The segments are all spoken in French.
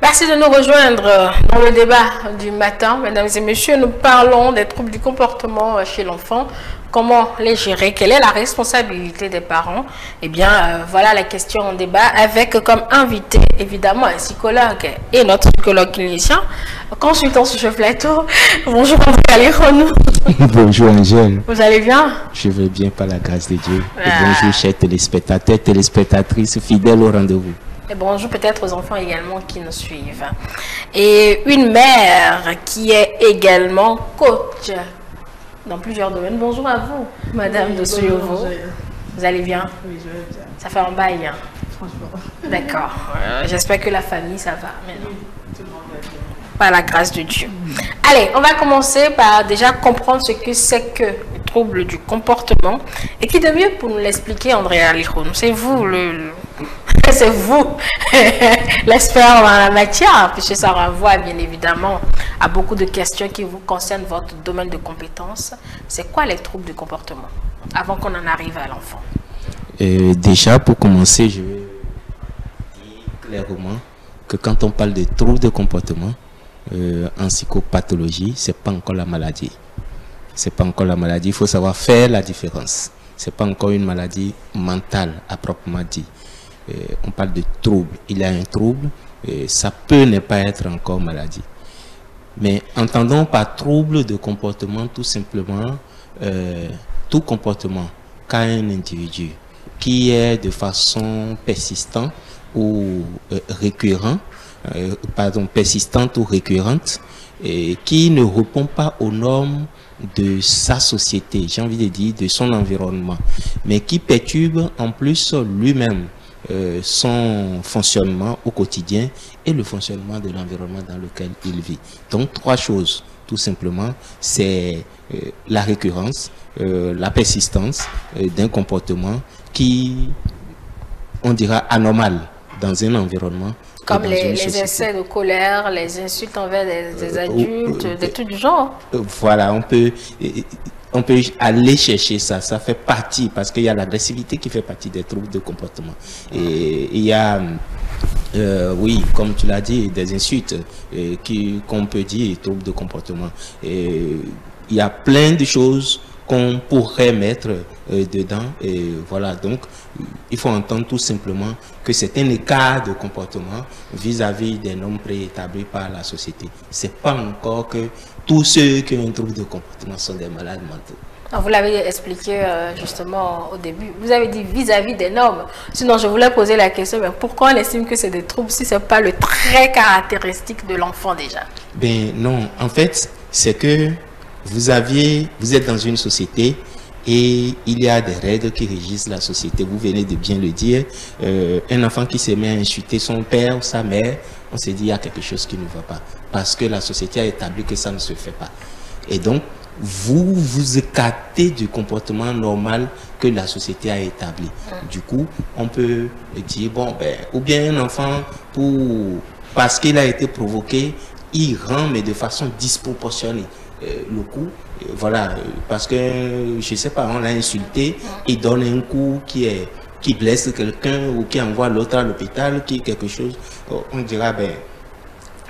Merci de nous rejoindre dans le débat du matin. Mesdames et messieurs, nous parlons des troubles du comportement chez l'enfant. Comment les gérer? Quelle est la responsabilité des parents? Eh bien, voilà la question en débat avec comme invité, évidemment, un psychologue et notre psychologue clinicien, consultant sur ce plateau. Bonjour André Alironou. Bonjour Angèle. Vous allez bien? Je vais bien par la grâce de Dieu. Et bonjour chers téléspectateurs, téléspectatrices fidèles au rendez-vous. Et bonjour peut-être aux enfants également qui nous suivent. Et une mère qui est également coach dans plusieurs domaines. Bonjour à vous, Madame de Souyovo. Vous allez bien? Oui, je vais bien. Ça fait un bail. Hein? Franchement. D'accord. J'espère que la famille, ça va maintenant. Oui, tout le monde va bien. Par la grâce de Dieu. Allez, on va commencer par déjà comprendre ce que c'est que le trouble du comportement. Et qui de mieux pour nous l'expliquer, André Alironou? C'est vous c'est vous l'expert dans la matière, puisque ça renvoie bien évidemment à beaucoup de questions qui vous concernent votre domaine de compétences. C'est quoi les troubles du comportement avant qu'on en arrive à l'enfant? Déjà, pour commencer, je vais dire clairement que quand on parle de troubles de comportement en psychopathologie, c'est pas encore la maladie. C'est pas encore la maladie. Il faut savoir faire la différence. C'est pas encore une maladie mentale à proprement dit. On parle de trouble. Il y a un trouble, ça peut ne pas être encore maladie. Mais entendons par trouble de comportement tout simplement tout comportement qu'a un individu qui est de façon persistante ou persistante ou récurrente et qui ne répond pas aux normes de sa société, j'ai envie de dire de son environnement, mais qui perturbe en plus lui-même son fonctionnement au quotidien et le fonctionnement de l'environnement dans lequel il vit. Donc trois choses, tout simplement, c'est la récurrence, la persistance d'un comportement qui, on dira, anormal dans un environnement. Comme les essais de colère, les insultes envers des adultes, des trucs du genre. Voilà, on peut aller chercher ça, ça fait partie, parce qu'il y a l'agressivité qui fait partie des troubles de comportement. Et il y a, oui, comme tu l'as dit, des insultes qu'on peut dire troubles de comportement. Et il y a plein de choses qu'on pourrait mettre dedans. Et voilà, donc il faut entendre tout simplement que c'est un écart de comportement vis-à-vis des normes préétablis par la société. C'est pas encore que tous ceux qui ont un trouble de comportement sont des malades mentaux. Alors, vous l'avez expliqué justement au début. Vous avez dit vis-à-vis des normes. Sinon, je voulais poser la question, mais pourquoi on estime que c'est des troubles si ce n'est pas le trait caractéristique de l'enfant déjà? Ben non, en fait, c'est que vous êtes dans une société et il y a des règles qui régissent la société. Vous venez de bien le dire. Un enfant qui se met à insulter son père ou sa mère, on se dit il y a quelque chose qui ne va pas. Parce que la société a établi que ça ne se fait pas. Et donc, vous vous écartez du comportement normal que la société a établi. Du coup, on peut dire, bon, ben, ou bien un enfant, parce qu'il a été provoqué, il rend, mais de façon disproportionnée. Le coup, voilà, parce que, je sais pas, on l'a insulté, il donne un coup qui blesse quelqu'un ou qui envoie l'autre à l'hôpital, qui quelque chose, on dira, ben,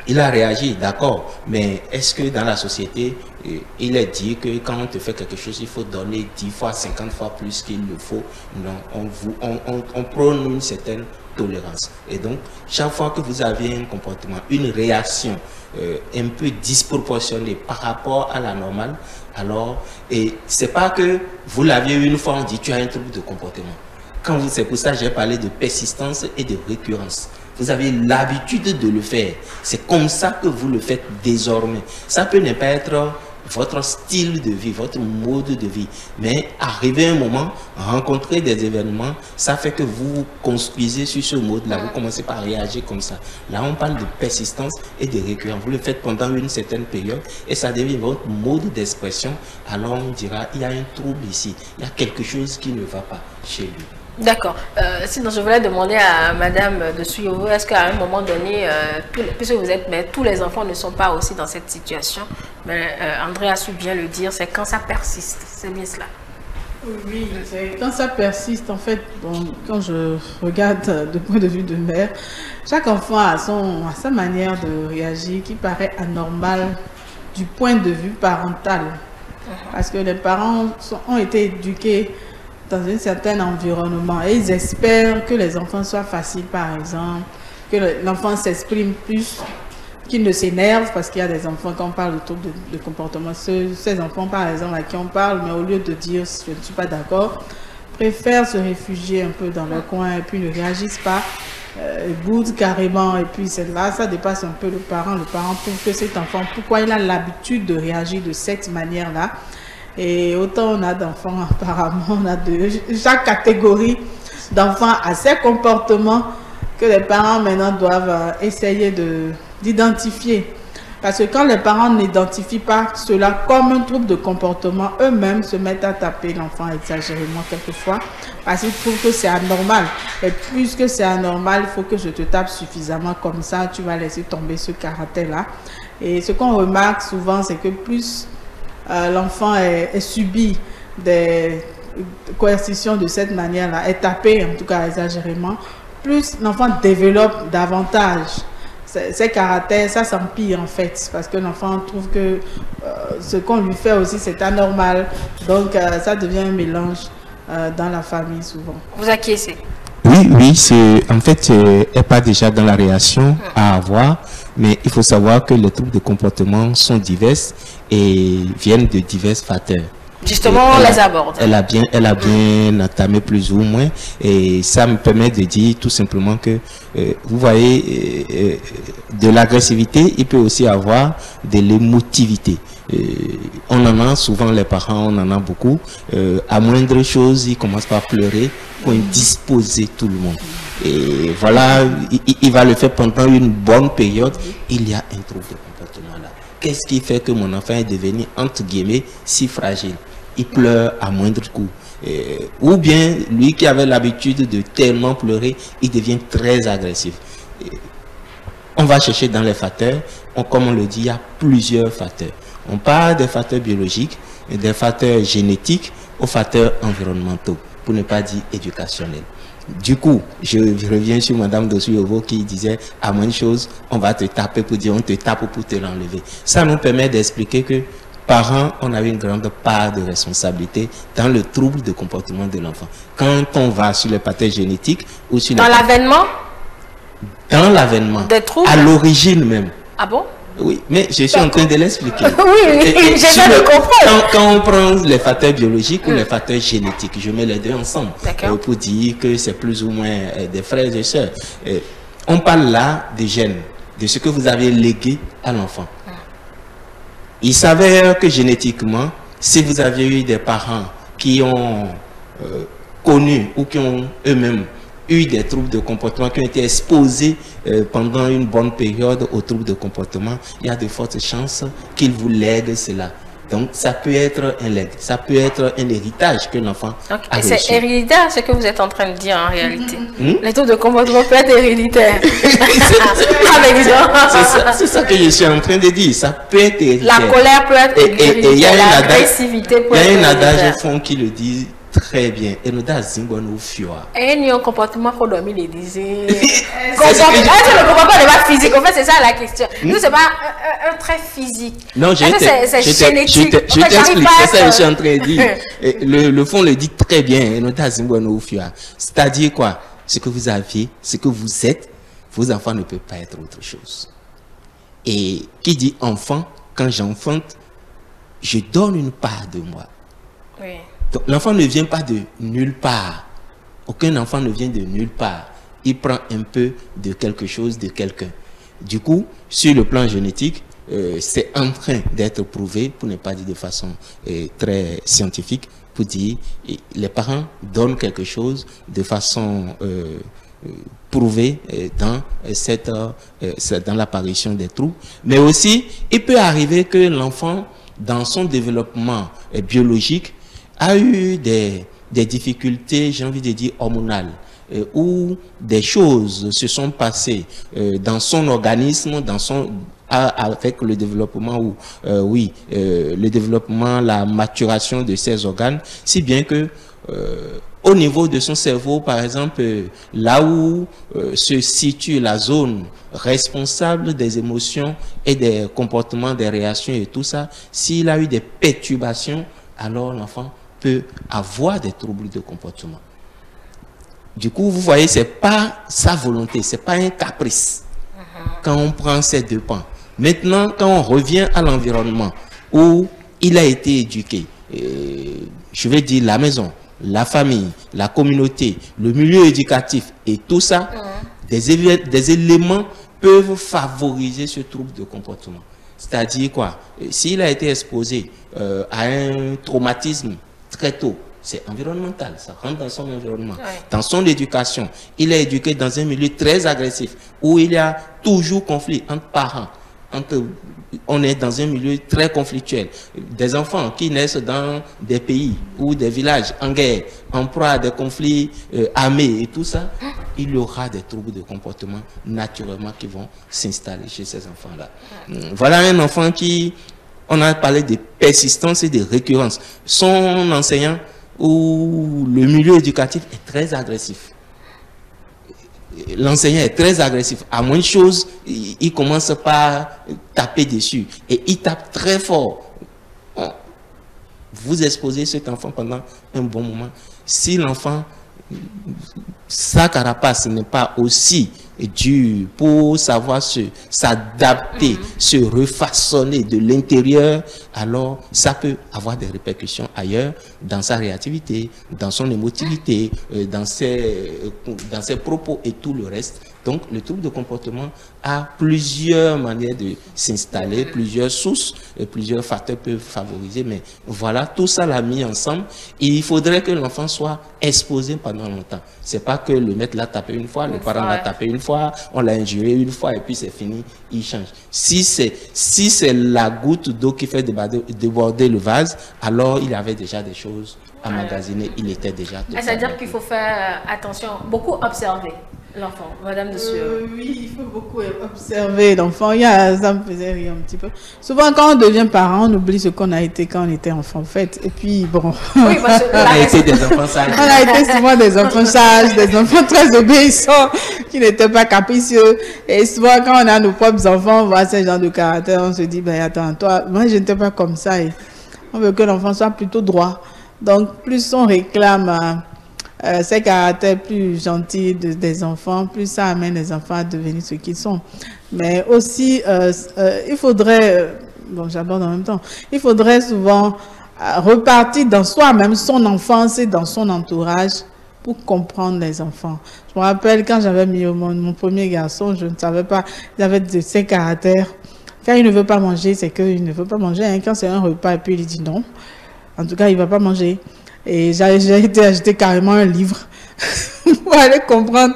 il a réagi, d'accord, mais est-ce que dans la société, il est dit que quand on te fait quelque chose, il faut donner 10 fois, 50 fois plus qu'il le faut? Non, on prône une certaine tolérance. Et donc, chaque fois que vous avez un comportement, une réaction un peu disproportionnée par rapport à la normale, alors, et c'est pas que vous l'aviez une fois, on dit tu as un trouble de comportement. C'est pour ça que j'ai parlé de persistance et de récurrence. Vous avez l'habitude de le faire. C'est comme ça que vous le faites désormais. Ça peut ne pas être votre style de vie, votre mode de vie. Mais arriver un moment, rencontrer des événements, ça fait que vous vous construisez sur ce mode-là. Vous commencez par réagir comme ça. Là, on parle de persistance et de récurrence. Vous le faites pendant une certaine période et ça devient votre mode d'expression. Alors, on dira, il y a un trouble ici. Il y a quelque chose qui ne va pas chez lui. D'accord. Sinon, je voulais demander à Madame de Souyovo, est-ce qu'à un moment donné, puisque vous êtes, mais tous les enfants ne sont pas aussi dans cette situation, mais André a su bien le dire, c'est quand ça persiste, c'est bien cela. Oui, quand ça persiste, en fait, bon, quand je regarde du point de vue de mère, chaque enfant a sa manière de réagir qui paraît anormale du point de vue parental. Parce que les parents ont été éduqués dans un certain environnement et ils espèrent que les enfants soient faciles, par exemple, que l'enfant s'exprime plus, qu'il ne s'énerve, parce qu'il y a des enfants, quand on parle de troubles de comportement, ces enfants, par exemple, à qui on parle, mais au lieu de dire « je ne suis pas d'accord », préfèrent se réfugier un peu dans leur coin et puis ne réagissent pas, boudent carrément, et puis c'est là, ça dépasse un peu le parent. Le parent trouve que cet enfant, pourquoi il a l'habitude de réagir de cette manière-là. Et autant on a d'enfants, apparemment, on a de chaque catégorie d'enfants a ses comportements que les parents maintenant doivent essayer d'identifier. Parce que quand les parents n'identifient pas cela comme un trouble de comportement, eux-mêmes se mettent à taper l'enfant exagérément quelquefois, parce qu'ils trouvent que c'est anormal. Et puisque c'est anormal, il faut que je te tape suffisamment, comme ça tu vas laisser tomber ce caractère-là. Et ce qu'on remarque souvent, c'est que plus l'enfant est subi des coercitions de cette manière-là, est tapé en tout cas exagérément, plus l'enfant développe davantage ces caractères, ça s'empire en fait, parce que l'enfant trouve que ce qu'on lui fait aussi c'est anormal, donc ça devient un mélange dans la famille souvent. Vous acquiescez? Oui, en fait, elle pas déjà dans la réaction à avoir, mais il faut savoir que les troubles de comportement sont divers et viennent de divers facteurs. Justement, on les aborde. Elle a bien entamé plus ou moins, et ça me permet de dire tout simplement que, vous voyez, de l'agressivité, il peut aussi avoir de l'émotivité. On en a souvent, les parents, on en a beaucoup. À moindre chose, ils commencent par pleurer pour indisposer tout le monde. Et voilà, il va le faire pendant une bonne période. Il y a un trouble de comportement là. Qu'est-ce qui fait que mon enfant est devenu, entre guillemets, si fragile? Il pleure à moindre coup. Ou bien, lui qui avait l'habitude de tellement pleurer, il devient très agressif. On va chercher dans les facteurs. Comme on le dit, il y a plusieurs facteurs. On parle des facteurs biologiques, des facteurs génétiques, aux facteurs environnementaux, pour ne pas dire éducationnels. Du coup, je reviens sur Madame Dossu-Yovo qui disait, à moins de choses, on va te taper pour dire, on te tape pour te l'enlever. Ça nous permet d'expliquer que, parents, on a une grande part de responsabilité dans le trouble de comportement de l'enfant. Quand on va sur les facteurs génétiques ou sur dans l'avènement? Dans l'avènement. Des troubles? À l'origine même. Ah bon? Oui, mais je suis en train de l'expliquer. Oui, j'essaie de comprendre. Quand on prend les facteurs biologiques ou les facteurs génétiques, je mets les deux ensemble pour dire que c'est plus ou moins des frères et sœurs. On parle là des gènes, de ce que vous avez légué à l'enfant. Il s'avère que génétiquement, si vous avez eu des parents qui ont connu ou qui ont eux-mêmes eu des troubles de comportement, qui ont été exposés pendant une bonne période aux troubles de comportement, il y a de fortes chances qu'ils vous lèguent cela. Donc, ça peut être un legs, ça peut être un héritage que l'enfant a reçu. C'est héréditaire ce que vous êtes en train de dire en réalité. Les troubles de comportement peuvent être héréditaires. C'est ça que je suis en train de dire. Ça peut être héréditaire. La colère peut être héréditaire. Il y a l'agressivité peut être héréditaire. Il y a un adage au fond qui le dit très bien. Et nous avons et un comportement qu'on doit les disait. Le comportement n'est pas physique. En fait, c'est ça la question. Nous, c'est pas un trait physique. Non, c'est génétique. Je t'explique. C'est ça que je suis en train de dire. Le fond le dit très bien. C'est-à-dire quoi? Ce que vous aviez, ce que vous êtes, vos enfants ne peuvent pas être autre chose. Et qui dit enfant, quand j'enfante, je donne une part de moi. Oui. L'enfant ne vient pas de nulle part. Aucun enfant ne vient de nulle part. Il prend un peu de quelque chose, de quelqu'un. Du coup, sur le plan génétique, c'est en train d'être prouvé, pour ne pas dire de façon très scientifique, pour dire les parents donnent quelque chose de façon prouvée dans l'apparition des troubles. Mais aussi, il peut arriver que l'enfant, dans son développement biologique, a eu des difficultés, j'ai envie de dire, hormonales, où des choses se sont passées dans son organisme, avec le développement ou le développement, la maturation de ses organes, si bien que au niveau de son cerveau, par exemple, là où se situe la zone responsable des émotions et des comportements, des réactions et tout ça, s'il a eu des perturbations, alors l'enfant peut avoir des troubles de comportement. Du coup, vous voyez, c'est pas sa volonté, c'est pas un caprice quand on prend ces deux pans. Maintenant, quand on revient à l'environnement où il a été éduqué, je vais dire la maison, la famille, la communauté, le milieu éducatif et tout ça, des éléments peuvent favoriser ce trouble de comportement. C'est-à-dire quoi? S'il a été exposé à un traumatisme très tôt, c'est environnemental, ça rentre dans son environnement, dans son éducation. Il est éduqué dans un milieu très agressif, où il y a toujours conflit entre parents, on est dans un milieu très conflictuel. Des enfants qui naissent dans des pays ou des villages en guerre, en proie à des conflits armés et tout ça, il y aura des troubles de comportement naturellement qui vont s'installer chez ces enfants-là. Voilà un enfant qui, on a parlé de persistance et de récurrence. Son enseignant ou le milieu éducatif est très agressif. L'enseignant est très agressif. À moins de choses, il commence par taper dessus. Et il tape très fort. Vous exposez cet enfant pendant un bon moment. Si l'enfant, sa carapace n'est pas aussi dure pour savoir s'adapter, se refaçonner de l'intérieur, alors ça peut avoir des répercussions ailleurs, dans sa réactivité, dans son émotivité, dans ses propos et tout le reste. Donc, le trouble de comportement a plusieurs manières de s'installer, plusieurs sources, plusieurs facteurs peuvent favoriser, mais voilà, tout ça l'a mis ensemble. Et il faudrait que l'enfant soit exposé pendant longtemps. C'est pas que le maître l'a tapé une fois, le parent l'a tapé une fois, on l'a injurié une fois et puis c'est fini, il change. Si c'est la goutte d'eau qui fait déborder le vase, alors il avait déjà des choses à magasiner, il était déjà... C'est-à-dire qu'il faut faire attention, beaucoup observer l'enfant, Madame de Sueur. Oui, il faut beaucoup observer l'enfant. Ça me faisait rire un petit peu. Souvent, quand on devient parent, on oublie ce qu'on a été quand on était enfant, en fait. Et puis, bon... Oui, parce que on a été des enfants sages. On a été souvent des enfants sages, des enfants très obéissants, qui n'étaient pas capricieux. Et souvent, quand on a nos propres enfants, on voit ce genre de caractère, on se dit, ben attends, toi, moi, je n'étais pas comme ça. Et on veut que l'enfant soit plutôt droit. Donc, plus on réclame... ces caractères plus gentils des enfants, plus ça amène les enfants à devenir ce qu'ils sont. Mais aussi, il faudrait, bon j'aborde en même temps, il faudrait souvent repartir dans soi-même, son enfance et dans son entourage pour comprendre les enfants. Je me rappelle quand j'avais mis mon premier garçon, je ne savais pas, il avait de ces caractères. Quand il ne veut pas manger, c'est qu'il ne veut pas manger. Hein. Quand c'est un repas et puis il dit non, en tout cas il ne va pas manger. Et j'ai été acheter carrément un livre pour aller comprendre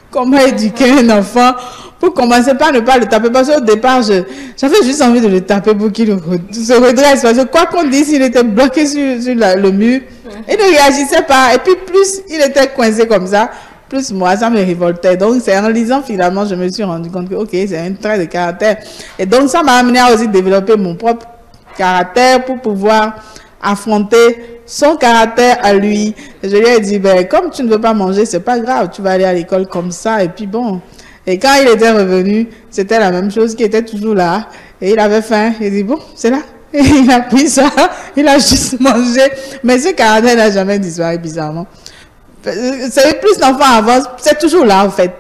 comment éduquer un enfant, pour commencer par ne pas le taper. Parce qu'au départ, j'avais juste envie de le taper pour qu'il se redresse. Parce que quoi qu'on dise, il était bloqué sur le mur. Il ne réagissait pas. Et puis plus il était coincé comme ça, plus moi, ça me révoltait. Donc c'est en lisant finalement, je me suis rendu compte que ok, c'est un trait de caractère. Et donc ça m'a amené à aussi développer mon propre caractère pour pouvoir affronter son caractère à lui. Je lui ai dit, ben, comme tu ne veux pas manger, c'est pas grave, tu vas aller à l'école comme ça, et puis bon. Et quand il était revenu, c'était la même chose, qui était toujours là, et il avait faim, il dit, bon, c'est là. Et il a pris ça, il a juste mangé, mais ce caractère n'a jamais disparu, bizarrement. C'est plus l'enfant avance, c'est toujours là, en fait.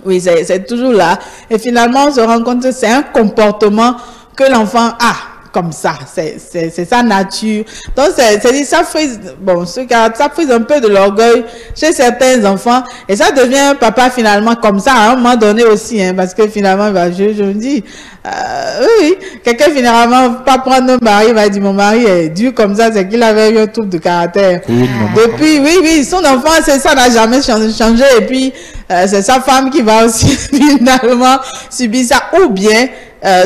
Oui, c'est toujours là. Et finalement, on se rend compte que c'est un comportement que l'enfant a. Comme ça, c'est sa nature. Donc, ça frise, bon, ça frise un peu de l'orgueil chez certains enfants. Et ça devient un papa finalement comme ça, à un moment donné aussi, hein, parce que finalement, je me dis, oui, quelqu'un finalement pas prendre un mari, il va dire, mon mari est dur comme ça, c'est qu'il avait eu un trouble de caractère. Depuis, oui, son enfant, ça n'a jamais changé. Et puis, c'est sa femme qui va aussi finalement subir ça. Ou bien,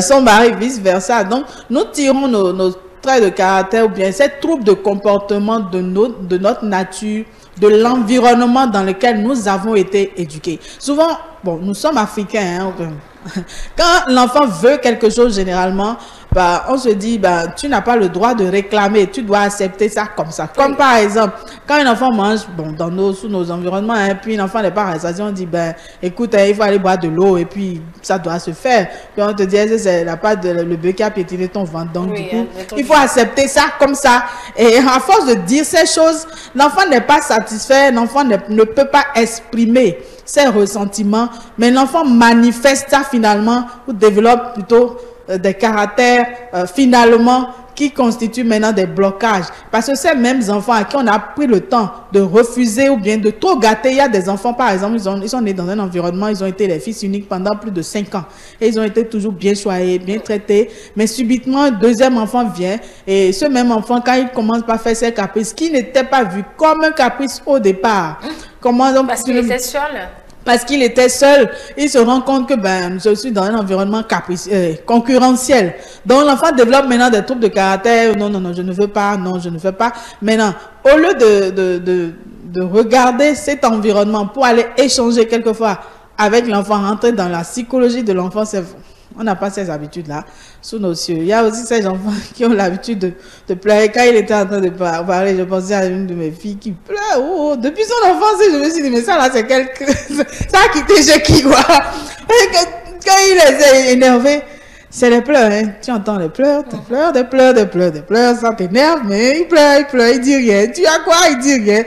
son mari, vice-versa. Donc, nous tirons nos traits de caractère ou bien ces troubles de comportement de notre nature, de l'environnement dans lequel nous avons été éduqués. Souvent, bon, nous sommes africains, hein, Quand l'enfant veut quelque chose, généralement, bah, on se dit, bah, tu n'as pas le droit de réclamer, tu dois accepter ça comme ça. Comme par exemple, quand un enfant mange, bon, sous nos environnements, hein, puis l'enfant n'est pas rassasié, on dit, ben, écoute, il faut aller boire de l'eau, et puis ça doit se faire. Puis on te dit, c'est la part de le bœuf qui a piétiné ton ventre. Donc, du coup, il faut accepter ça comme ça. Et à force de dire ces choses, l'enfant n'est pas satisfait, l'enfant ne peut pas exprimer ses ressentiments, mais l'enfant manifeste ça finalement ou développe plutôt des caractères finalement qui constituent maintenant des blocages. Parce que ces mêmes enfants à qui on a pris le temps de refuser ou bien de trop gâter, il y a des enfants par exemple, ils sont nés dans un environnement, ils ont été les fils uniques pendant plus de 5 ans. Et ils ont été toujours bien choyés, bien traités. Mais subitement, un deuxième enfant vient et ce même enfant, quand il commence par faire ses caprices, qui n'était pas vu comme un caprice au départ. Comment donc, parce qu'il était seul. Parce qu'il était seul, il se rend compte que ben, je suis dans un environnement concurrentiel. Donc l'enfant développe maintenant des troubles de caractère. Non, non, non, je ne veux pas. Non, je ne veux pas. Maintenant, au lieu de regarder cet environnement pour aller échanger quelquefois avec l'enfant, rentrer dans la psychologie de l'enfant, on n'a pas ces habitudes-là sous nos cieux. Il y a aussi ces enfants qui ont l'habitude de pleurer. Quand il était en train de parler, je pensais à une de mes filles qui pleure. Oh, depuis son enfance, je me suis dit, mais ça là, c'est quelque... ça a quitté chez qui, quoi. Quand il est énervé, c'est les pleurs, hein. Tu entends les pleurs, des pleurs, ça t'énerve, mais il pleure, il dit rien. Tu as quoi? Il dit rien.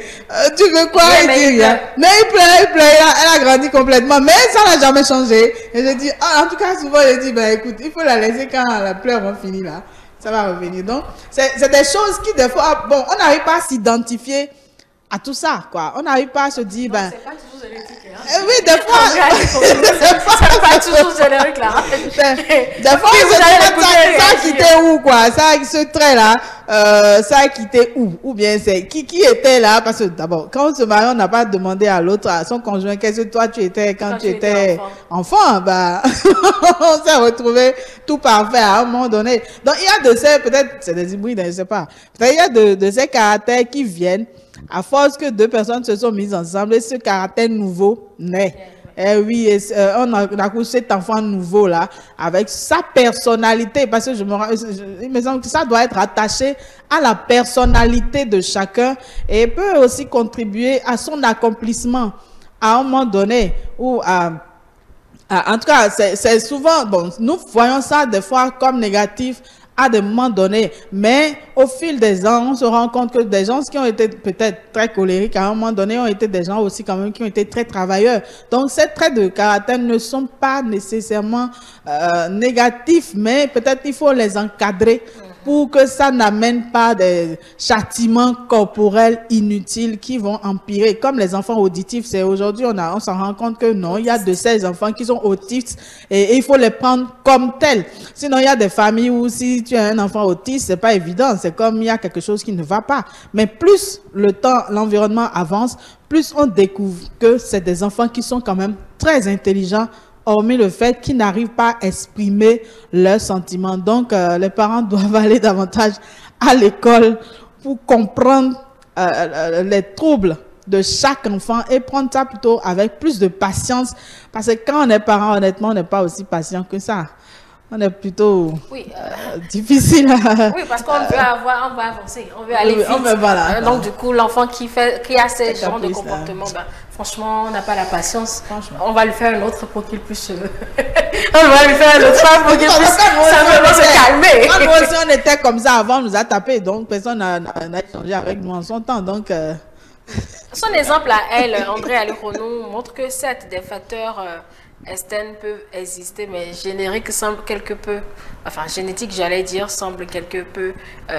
Tu veux quoi? Il dit rien. Mais il pleure, elle a grandi complètement, mais ça n'a jamais changé. Et je dis, en tout cas, souvent, je dis, ben écoute, il faut la laisser quand la pleurs vont finir là. Ça va revenir. Donc, c'est des choses qui, des fois, bon, on n'arrive pas à s'identifier à tout ça, quoi. On n'arrive pas à se dire, ben... C'est pas toujours génétique, hein. Oui, des fois... C'est pas toujours générique, là. Des fois, ça a quitté où, quoi? Ça, ce trait-là, ça a quitté où? Ou bien c'est... Qui était là? Parce que d'abord, quand on se marie, on n'a pas demandé à l'autre, à son conjoint, qu'est-ce que toi tu étais quand tu étais enfant? Bah, on s'est retrouvé tout parfait à un moment donné. Donc, il y a de ces, peut-être, c'est des hybrides, je ne sais pas. Peut-être il y a de ces caractères qui viennent à force que deux personnes se sont mises ensemble et ce caractère nouveau naît. Et oui, on a couché cet enfant nouveau-là avec sa personnalité, parce que il me semble que ça doit être attaché à la personnalité de chacun et peut aussi contribuer à son accomplissement à un moment donné ou en tout cas, c'est souvent, bon, nous voyons ça des fois comme négatif à des moments donnés, mais au fil des ans, on se rend compte que des gens qui ont été peut-être très colériques à un moment donné ont été des gens aussi quand même qui ont été très travailleurs. Donc, ces traits de caractère ne sont pas nécessairement négatifs, mais peut-être il faut les encadrer pour que ça n'amène pas des châtiments corporels inutiles qui vont empirer. Comme les enfants auditifs, c'est aujourd'hui, on s'en rend compte que non, il y a de ces enfants qui sont autistes et il faut les prendre comme tels. Sinon, il y a des familles où si tu as un enfant autiste, c'est pas évident, c'est comme il y a quelque chose qui ne va pas. Mais plus le temps, l'environnement avance, plus on découvre que c'est des enfants qui sont quand même très intelligents, hormis le fait qu'ils n'arrivent pas à exprimer leurs sentiments. Donc, les parents doivent aller davantage à l'école pour comprendre les troubles de chaque enfant et prendre ça plutôt avec plus de patience. Parce que quand on est parent, honnêtement, on n'est pas aussi patient que ça. On est plutôt difficile. Oui, parce qu'on veut on veut avancer, on veut aller vite. Voilà. Donc, du coup, l'enfant qui a ce genre de comportement, ben, franchement, on n'a pas la patience. On va lui faire un autre pour qu'il puisse... on va lui faire un autre pour qu'il puisse simplement se calmer. Moi aussi, on était comme ça avant, on nous a tapé. Donc, personne n'a échangé avec nous en son temps. Donc... Son exemple à elle, André Alironou, montre que certes, des facteurs... externes peuvent exister, mais générique semble quelque peu, enfin génétique j'allais dire, semble quelque peu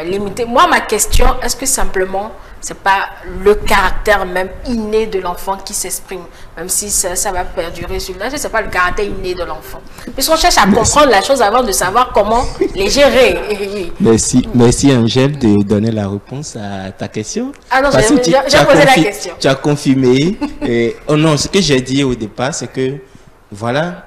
limité. Moi, ma question, est-ce que simplement, c'est pas le caractère même inné de l'enfant qui s'exprime, même si ça va perdurer sur là, c'est pas le caractère inné de l'enfant. Puisqu'on cherche à comprendre la chose avant de savoir comment les gérer. Merci Angèle de donner la réponse à ta question. Ah non, j'ai posé la question. Tu as confirmé. Oh non, ce que j'ai dit au départ, c'est que voilà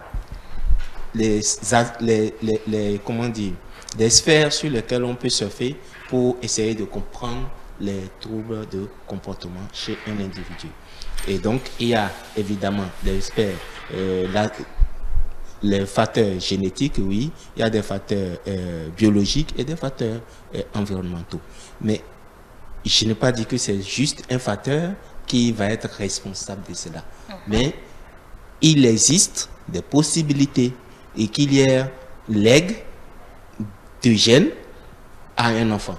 comment dire, des sphères sur lesquelles on peut surfer pour essayer de comprendre les troubles de comportement chez un individu. Et donc, il y a évidemment des sphères, les facteurs génétiques, oui, il y a des facteurs biologiques et des facteurs environnementaux. Mais je n'ai pas dit que c'est juste un facteur qui va être responsable de cela. Mais il existe des possibilités et qu'il y ait legs de gènes à un enfant.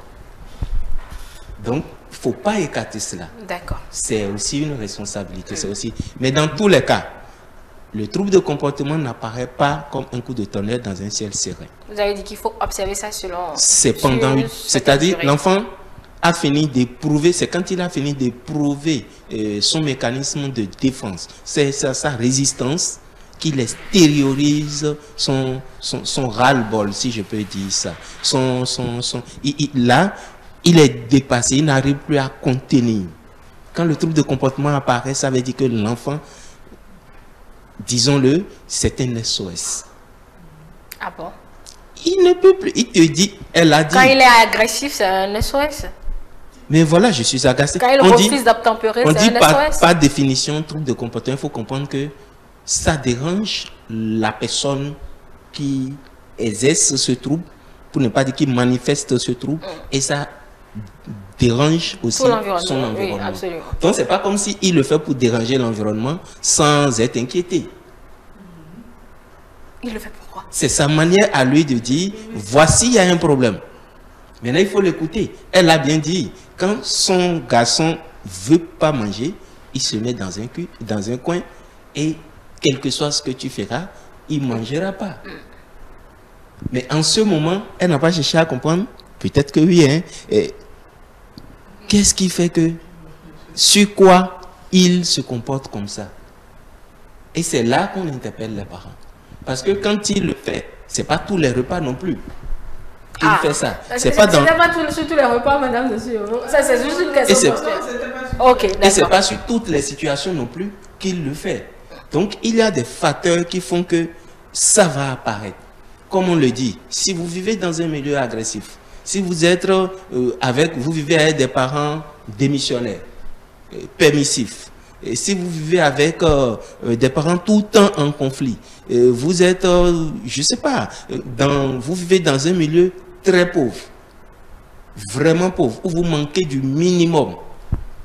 Donc, il ne faut pas écarter cela. D'accord. C'est aussi une responsabilité. C'est aussi... Mais dans tous les cas, le trouble de comportement n'apparaît pas comme un coup de tonnerre dans un ciel serein. Vous avez dit qu'il faut observer ça selon... C'est-à-dire, l'enfant a fini d'éprouver, c'est quand il a fini d'éprouver son mécanisme de défense, c'est sa résistance qu'il extériorise son ras-le-bol, si je peux dire ça. Là, il est dépassé, il n'arrive plus à contenir. Quand le trouble de comportement apparaît, ça veut dire que l'enfant, disons-le, c'est un SOS. Ah bon? Il ne peut plus, il te dit, elle a dit... Quand il est agressif, c'est un SOS. Mais voilà, je suis agacé. Quand il refuse d'obtempérer, c'est un SOS. Par définition, trouble de comportement, il faut comprendre que ça dérange la personne qui exerce ce trouble, pour ne pas dire qui manifeste ce trouble, et ça dérange aussi son environnement. Oui, absolument. Donc, c'est pas comme s'il le fait pour déranger l'environnement sans être inquiété. Il le fait pourquoi? C'est sa manière à lui de dire, voici, il y a un problème. Maintenant, il faut l'écouter. Elle a bien dit, quand son garçon veut pas manger, il se met dans un coin et quel que soit ce que tu feras, il ne mangera pas. Mais en ce moment, elle n'a pas cherché à comprendre. Peut-être que oui. Hein. Qu'est-ce qui fait que, sur quoi il se comporte comme ça? Et c'est là qu'on interpelle les parents. Parce que quand il le fait, ce n'est pas tous les repas non plus. Il fait ça. C'est pas sur tous les repas, madame, dessus. Ça, c'est juste une question. Et ce n'est pas sur toutes les situations non plus qu'il le fait. Donc, il y a des facteurs qui font que ça va apparaître. Comme on le dit, si vous vivez dans un milieu agressif, si vous êtes vous vivez avec des parents démissionnaires, permissifs, et si vous vivez avec des parents tout le temps en conflit, vous êtes, je ne sais pas, vous vivez dans un milieu très pauvre, vraiment pauvre, où vous manquez du minimum.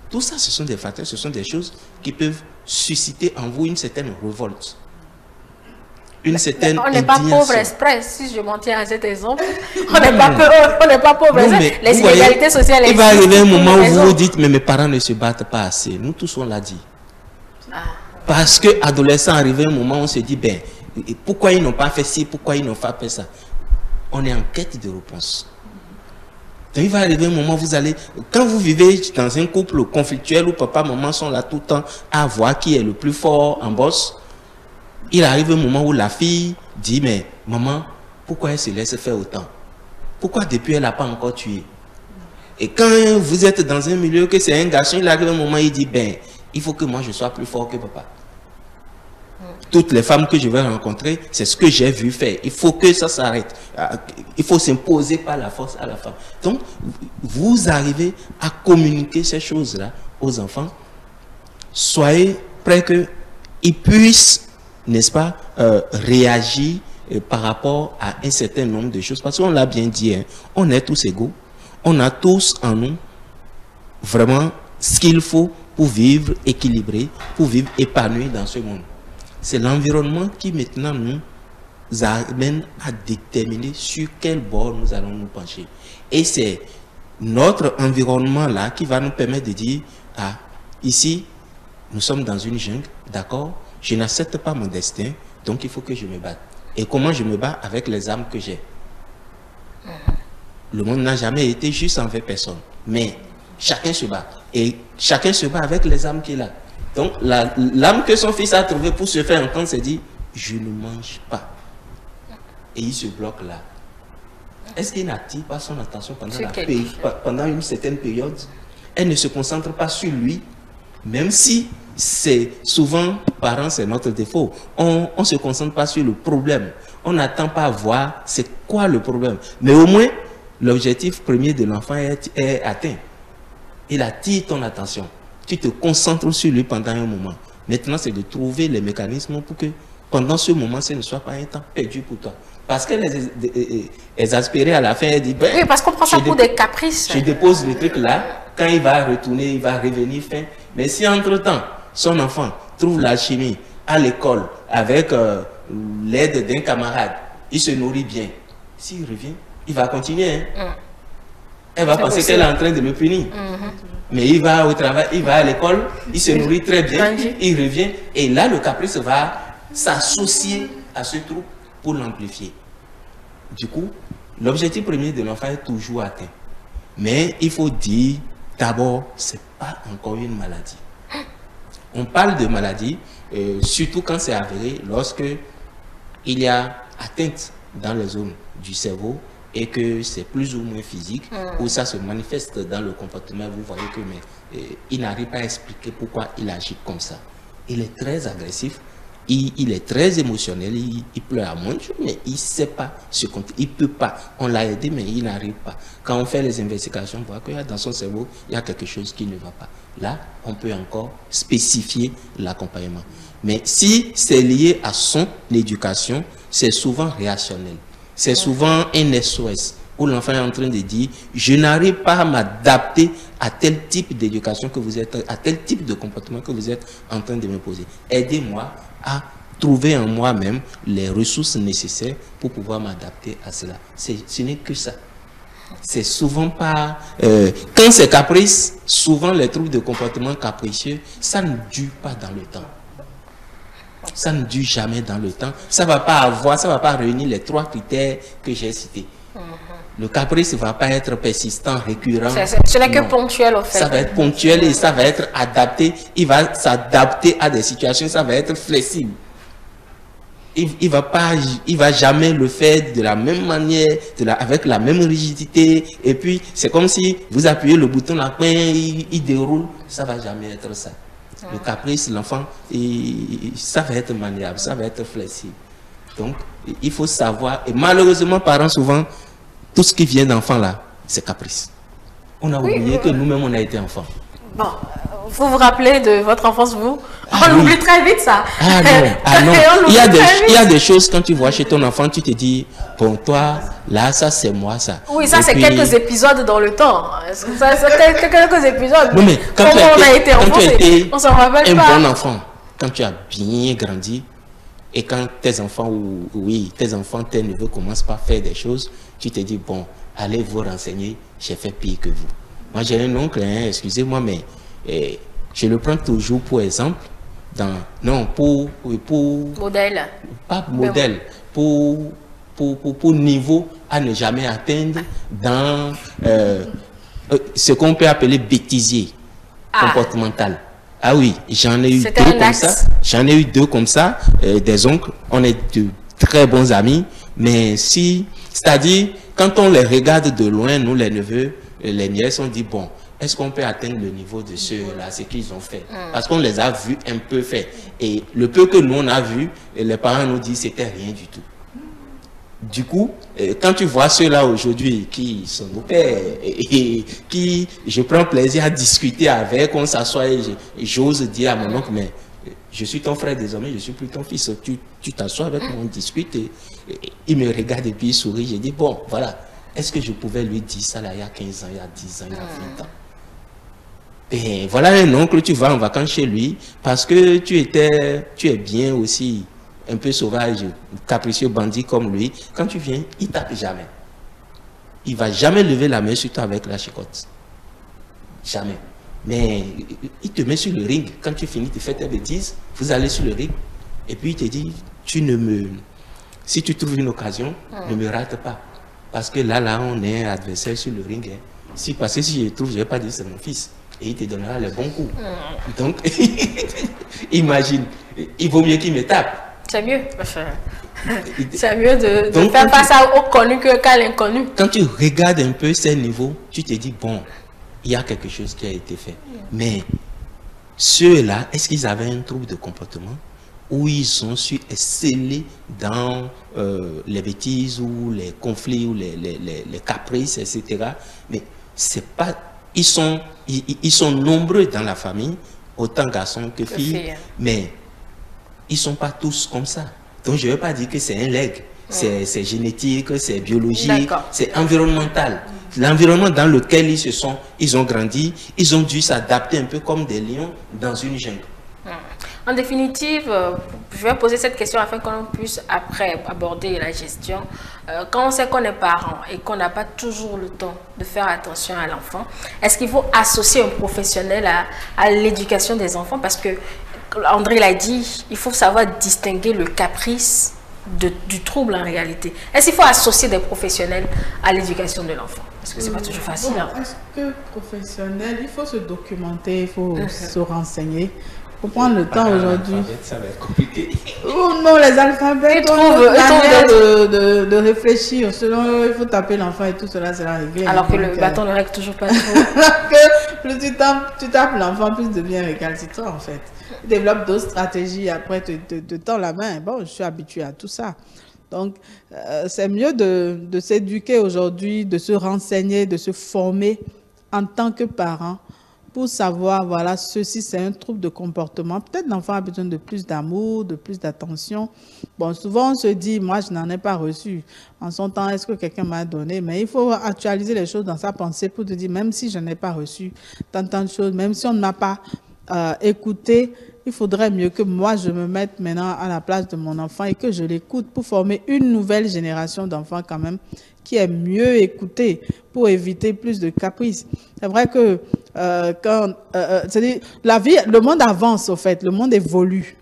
Tout ça, ce sont des facteurs, ce sont des choses qui peuvent susciter en vous une certaine révolte. Une certaine on n'est pas pauvre exprès, si je m'en tiens à cet exemple. On n'est pas pauvre exprès. Les inégalités sociales existent. Il va arriver un moment où vous vous dites, mais mes parents ne se battent pas assez. Nous tous, on l'a dit. Parce que adolescent, arrivé un moment où on se dit, ben, pourquoi ils n'ont pas fait ci, pourquoi ils n'ont pas fait ça? On est en quête de réponse. Donc il va arriver un moment où vous allez, quand vous vivez dans un couple conflictuel où papa, maman sont là tout le temps à voir qui est le plus fort en bosse, il arrive un moment où la fille dit, mais maman, pourquoi elle se laisse faire autant? Pourquoi depuis elle n'a pas encore tué? Et quand vous êtes dans un milieu que c'est un garçon, il arrive un moment où il dit, ben, il faut que moi je sois plus fort que papa. Toutes les femmes que je vais rencontrer, c'est ce que j'ai vu faire. Il faut que ça s'arrête. Il faut s'imposer par la force à la femme. Donc, vous arrivez à communiquer ces choses-là aux enfants. Soyez prêts qu'ils puissent, n'est-ce pas, réagir par rapport à un certain nombre de choses. Parce qu'on l'a bien dit, hein, on est tous égaux. On a tous en nous vraiment ce qu'il faut pour vivre équilibré, pour vivre épanoui dans ce monde. C'est l'environnement qui maintenant nous amène à déterminer sur quel bord nous allons nous pencher. Et c'est notre environnement là qui va nous permettre de dire, ah, ici, nous sommes dans une jungle, d'accord, je n'accepte pas mon destin, donc il faut que je me batte. Et comment je me bats? Avec les armes que j'ai. Le monde n'a jamais été juste envers personne, mais chacun se bat. Et chacun se bat avec les armes qu'il a. Donc, l'âme que son fils a trouvée pour se faire entendre, c'est dit, je ne mange pas. Et il se bloque là. Est-ce qu'il n'attire pas son attention pendant une certaine période? Elle ne se concentre pas sur lui, même si c'est souvent, parents, c'est notre défaut. On ne se concentre pas sur le problème. On n'attend pas à voir c'est quoi le problème. Mais au moins, l'objectif premier de l'enfant est atteint. Il attire ton attention. Tu te concentres sur lui pendant un moment. Maintenant, c'est de trouver les mécanismes pour que pendant ce moment, ce ne soit pas un temps perdu pour toi. Parce qu'elle est exaspérée à la fin, elle dit, ben, oui, parce qu'on prend ça pour des caprices. Je dépose le truc là, quand il va retourner, il va revenir fin. Mais si entre-temps, son enfant trouve la chimie à l'école avec l'aide d'un camarade, il se nourrit bien, s'il revient, il va continuer. Hein. Elle va penser qu'elle est en train de le punir. Mais il va au travail, il va à l'école, il se nourrit très bien, il revient. Et là, le caprice va s'associer à ce trouble pour l'amplifier. Du coup, l'objectif premier de l'enfant est toujours atteint. Mais il faut dire, d'abord, ce n'est pas encore une maladie. On parle de maladie, surtout quand c'est avéré, lorsque il y a atteinte dans les zones du cerveau et que c'est plus ou moins physique, ou ça se manifeste dans le comportement. Vous voyez que il n'arrive pas à expliquer pourquoi il agit comme ça. Il est très agressif, il est très émotionnel, il pleure à moins de choses, mais il ne sait pas ce qu'on... Il ne peut pas. On l'a aidé, mais il n'arrive pas. Quand on fait les investigations, on voit que dans son cerveau, il y a quelque chose qui ne va pas. Là, on peut encore spécifier l'accompagnement. Mais si c'est lié à son éducation, c'est souvent réactionnel. C'est souvent un SOS où l'enfant est en train de dire « Je n'arrive pas à m'adapter à tel type d'éducation que vous êtes, à tel type de comportement que vous êtes en train de me poser. Aidez-moi à trouver en moi-même les ressources nécessaires pour pouvoir m'adapter à cela. » Ce n'est que ça. C'est souvent pas... quand c'est caprice, souvent les troubles de comportement capricieux, ça ne dure pas dans le temps. Ça ne dure jamais dans le temps. Ça ne va pas avoir, ça ne va pas réunir les 3 critères que j'ai cités. Le caprice ne va pas être persistant, récurrent. Ce n'est que ponctuel, en fait. Ça va être ponctuel et ça va être adapté. Il va s'adapter à des situations, ça va être flexible. Il va jamais le faire de la même manière, avec la même rigidité. Et puis, c'est comme si vous appuyez le bouton, la main, il déroule. Ça ne va jamais être ça. Le caprice, l'enfant, ça va être maniable, ça va être flexible. Donc, il faut savoir, et malheureusement, parents, souvent, tout ce qui vient d'enfant là, c'est caprice. On a oublié que nous-mêmes, on a été enfants. Bon, vous vous rappelez de votre enfance, vous? On oublie très vite ça. Ah non, ah non. Il y a des choses, quand tu vois chez ton enfant, tu te dis, bon, toi, là, ça, c'est moi, ça. Oui, ça, c'est quelques épisodes dans le temps. Ça, c'est quelques épisodes. Non, mais quand on a été enfant, on s'en rappelle pas. Un bon enfant, quand tu as bien grandi, et quand tes enfants, tes enfants, tes neveux commencent par faire des choses, tu te dis, bon, allez vous renseigner, j'ai fait pire que vous. Moi, j'ai un oncle, hein, excusez-moi, mais je le prends toujours pour exemple, pour modèle. Pas modèle, pour niveau à ne jamais atteindre dans ce qu'on peut appeler bêtisier comportemental. Ah oui, j'en ai eu 2 comme ça. J'en ai eu 2 comme ça, des oncles. On est de très bons amis, mais c'est-à-dire, quand on les regarde de loin, nous les neveux, les nièces, on dit bon, est-ce qu'on peut atteindre le niveau de ceux-là, ce qu'ils ont fait? Parce qu'on les a vus un peu faire. Et le peu que nous on a vu, les parents nous disent c'était rien du tout. Du coup, quand tu vois ceux-là aujourd'hui qui sont nos pères et qui, je prends plaisir à discuter avec, on s'assoit et j'ose dire à mon oncle, mais je suis ton frère désormais, je suis plus ton fils. Tu t'assois avec moi, on discute et il me regarde et puis il sourit. J'ai dit, bon, voilà, est-ce que je pouvais lui dire ça là, il y a 15 ans, il y a 10 ans, il y a 20 ans? Et voilà un oncle, tu vas en vacances chez lui parce que tu es bien aussi, un peu sauvage, capricieux, bandit comme lui. Quand tu viens, il tape jamais. Il va jamais lever la main sur toi avec la chicotte. Jamais. Mais il te met sur le ring. Quand tu finis de faire tes bêtises, vous allez sur le ring. Et puis il te dit, si tu trouves une occasion, ne me rate pas. Parce que là, on est adversaire sur le ring. Hein. Parce que si je trouve, je ne vais pas dire c'est mon fils. Et il te donnera les bons coups. Donc, imagine, il vaut mieux qu'il me tape. C'est mieux. C'est mieux de faire face au connu qu'à l'inconnu. Quand tu regardes un peu ces niveaux, tu te dis, bon, il y a quelque chose qui a été fait. Mais ceux-là, est-ce qu'ils avaient un trouble de comportement où ils ont su exceller dans les bêtises ou les conflits ou les caprices, etc. Mais c'est pas... Ils sont nombreux dans la famille, autant garçons que filles, mais ils sont pas tous comme ça. Donc, je ne vais pas dire que c'est un legs. C'est génétique, c'est biologique, c'est environnemental. L'environnement dans lequel ils ont grandi, ils ont dû s'adapter un peu comme des lions dans une jungle. En définitive, je vais poser cette question afin qu'on puisse après aborder la gestion. Quand on sait qu'on est parent et qu'on n'a pas toujours le temps de faire attention à l'enfant, est-ce qu'il faut associer un professionnel à l'éducation des enfants? Parce que André l'a dit, il faut savoir distinguer le caprice du trouble en réalité. Est-ce qu'il faut associer des professionnels à l'éducation de l'enfant? Parce que c'est pas toujours facile. Bon, est-ce que professionnel, il faut se documenter, il faut se renseigner. Il faut prendre le temps aujourd'hui. Ça va être compliqué. Oh non, les alphabets, de réfléchir. Selon, il faut taper l'enfant et tout cela, c'est la règle. Alors que le bâton ne règle toujours pas trop. Que plus tu tapes l'enfant, plus devient récalcitrant en fait. Il développe d'autres stratégies, après te tend la main. Bon, je suis habitué à tout ça. Donc, c'est mieux de s'éduquer aujourd'hui, de se renseigner, de se former en tant que parent pour savoir, voilà, ceci c'est un trouble de comportement. Peut-être l'enfant a besoin de plus d'amour, de plus d'attention. Bon, souvent on se dit, moi je n'en ai pas reçu. En son temps, est-ce que quelqu'un m'a donné? Mais il faut actualiser les choses dans sa pensée pour te dire, même si je n'ai pas reçu tant de choses, même si on ne m'a pas écouté, il faudrait mieux que moi je me mette maintenant à la place de mon enfant et que je l'écoute pour former une nouvelle génération d'enfants quand même qui est mieux écouté pour éviter plus de caprices. C'est vrai que c'est-à-dire, la vie, le monde avance au fait, le monde évolue.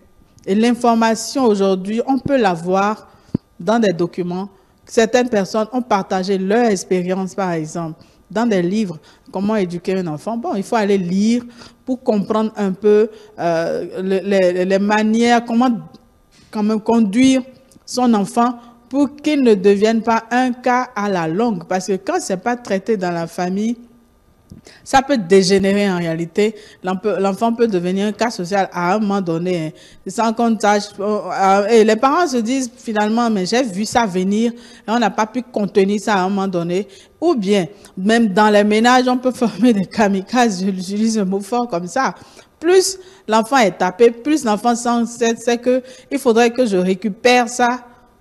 Et l'information aujourd'hui, on peut l'avoir dans des documents. Certaines personnes ont partagé leur expérience, par exemple, dans des livres, comment éduquer un enfant. Bon, il faut aller lire pour comprendre un peu les manières, comment quand même conduire son enfant pour qu'il ne devienne pas un cas à la longue. Parce que quand ce n'est pas traité dans la famille, ça peut dégénérer en réalité. L'enfant peut devenir un cas social à un moment donné. Sans qu'on sache. Et les parents se disent finalement, mais j'ai vu ça venir et on n'a pas pu contenir ça à un moment donné. Ou bien, même dans les ménages, on peut former des kamikazes. J'utilise un mot fort comme ça. Plus l'enfant est tapé, plus l'enfant sent qu'il faudrait que je récupère ça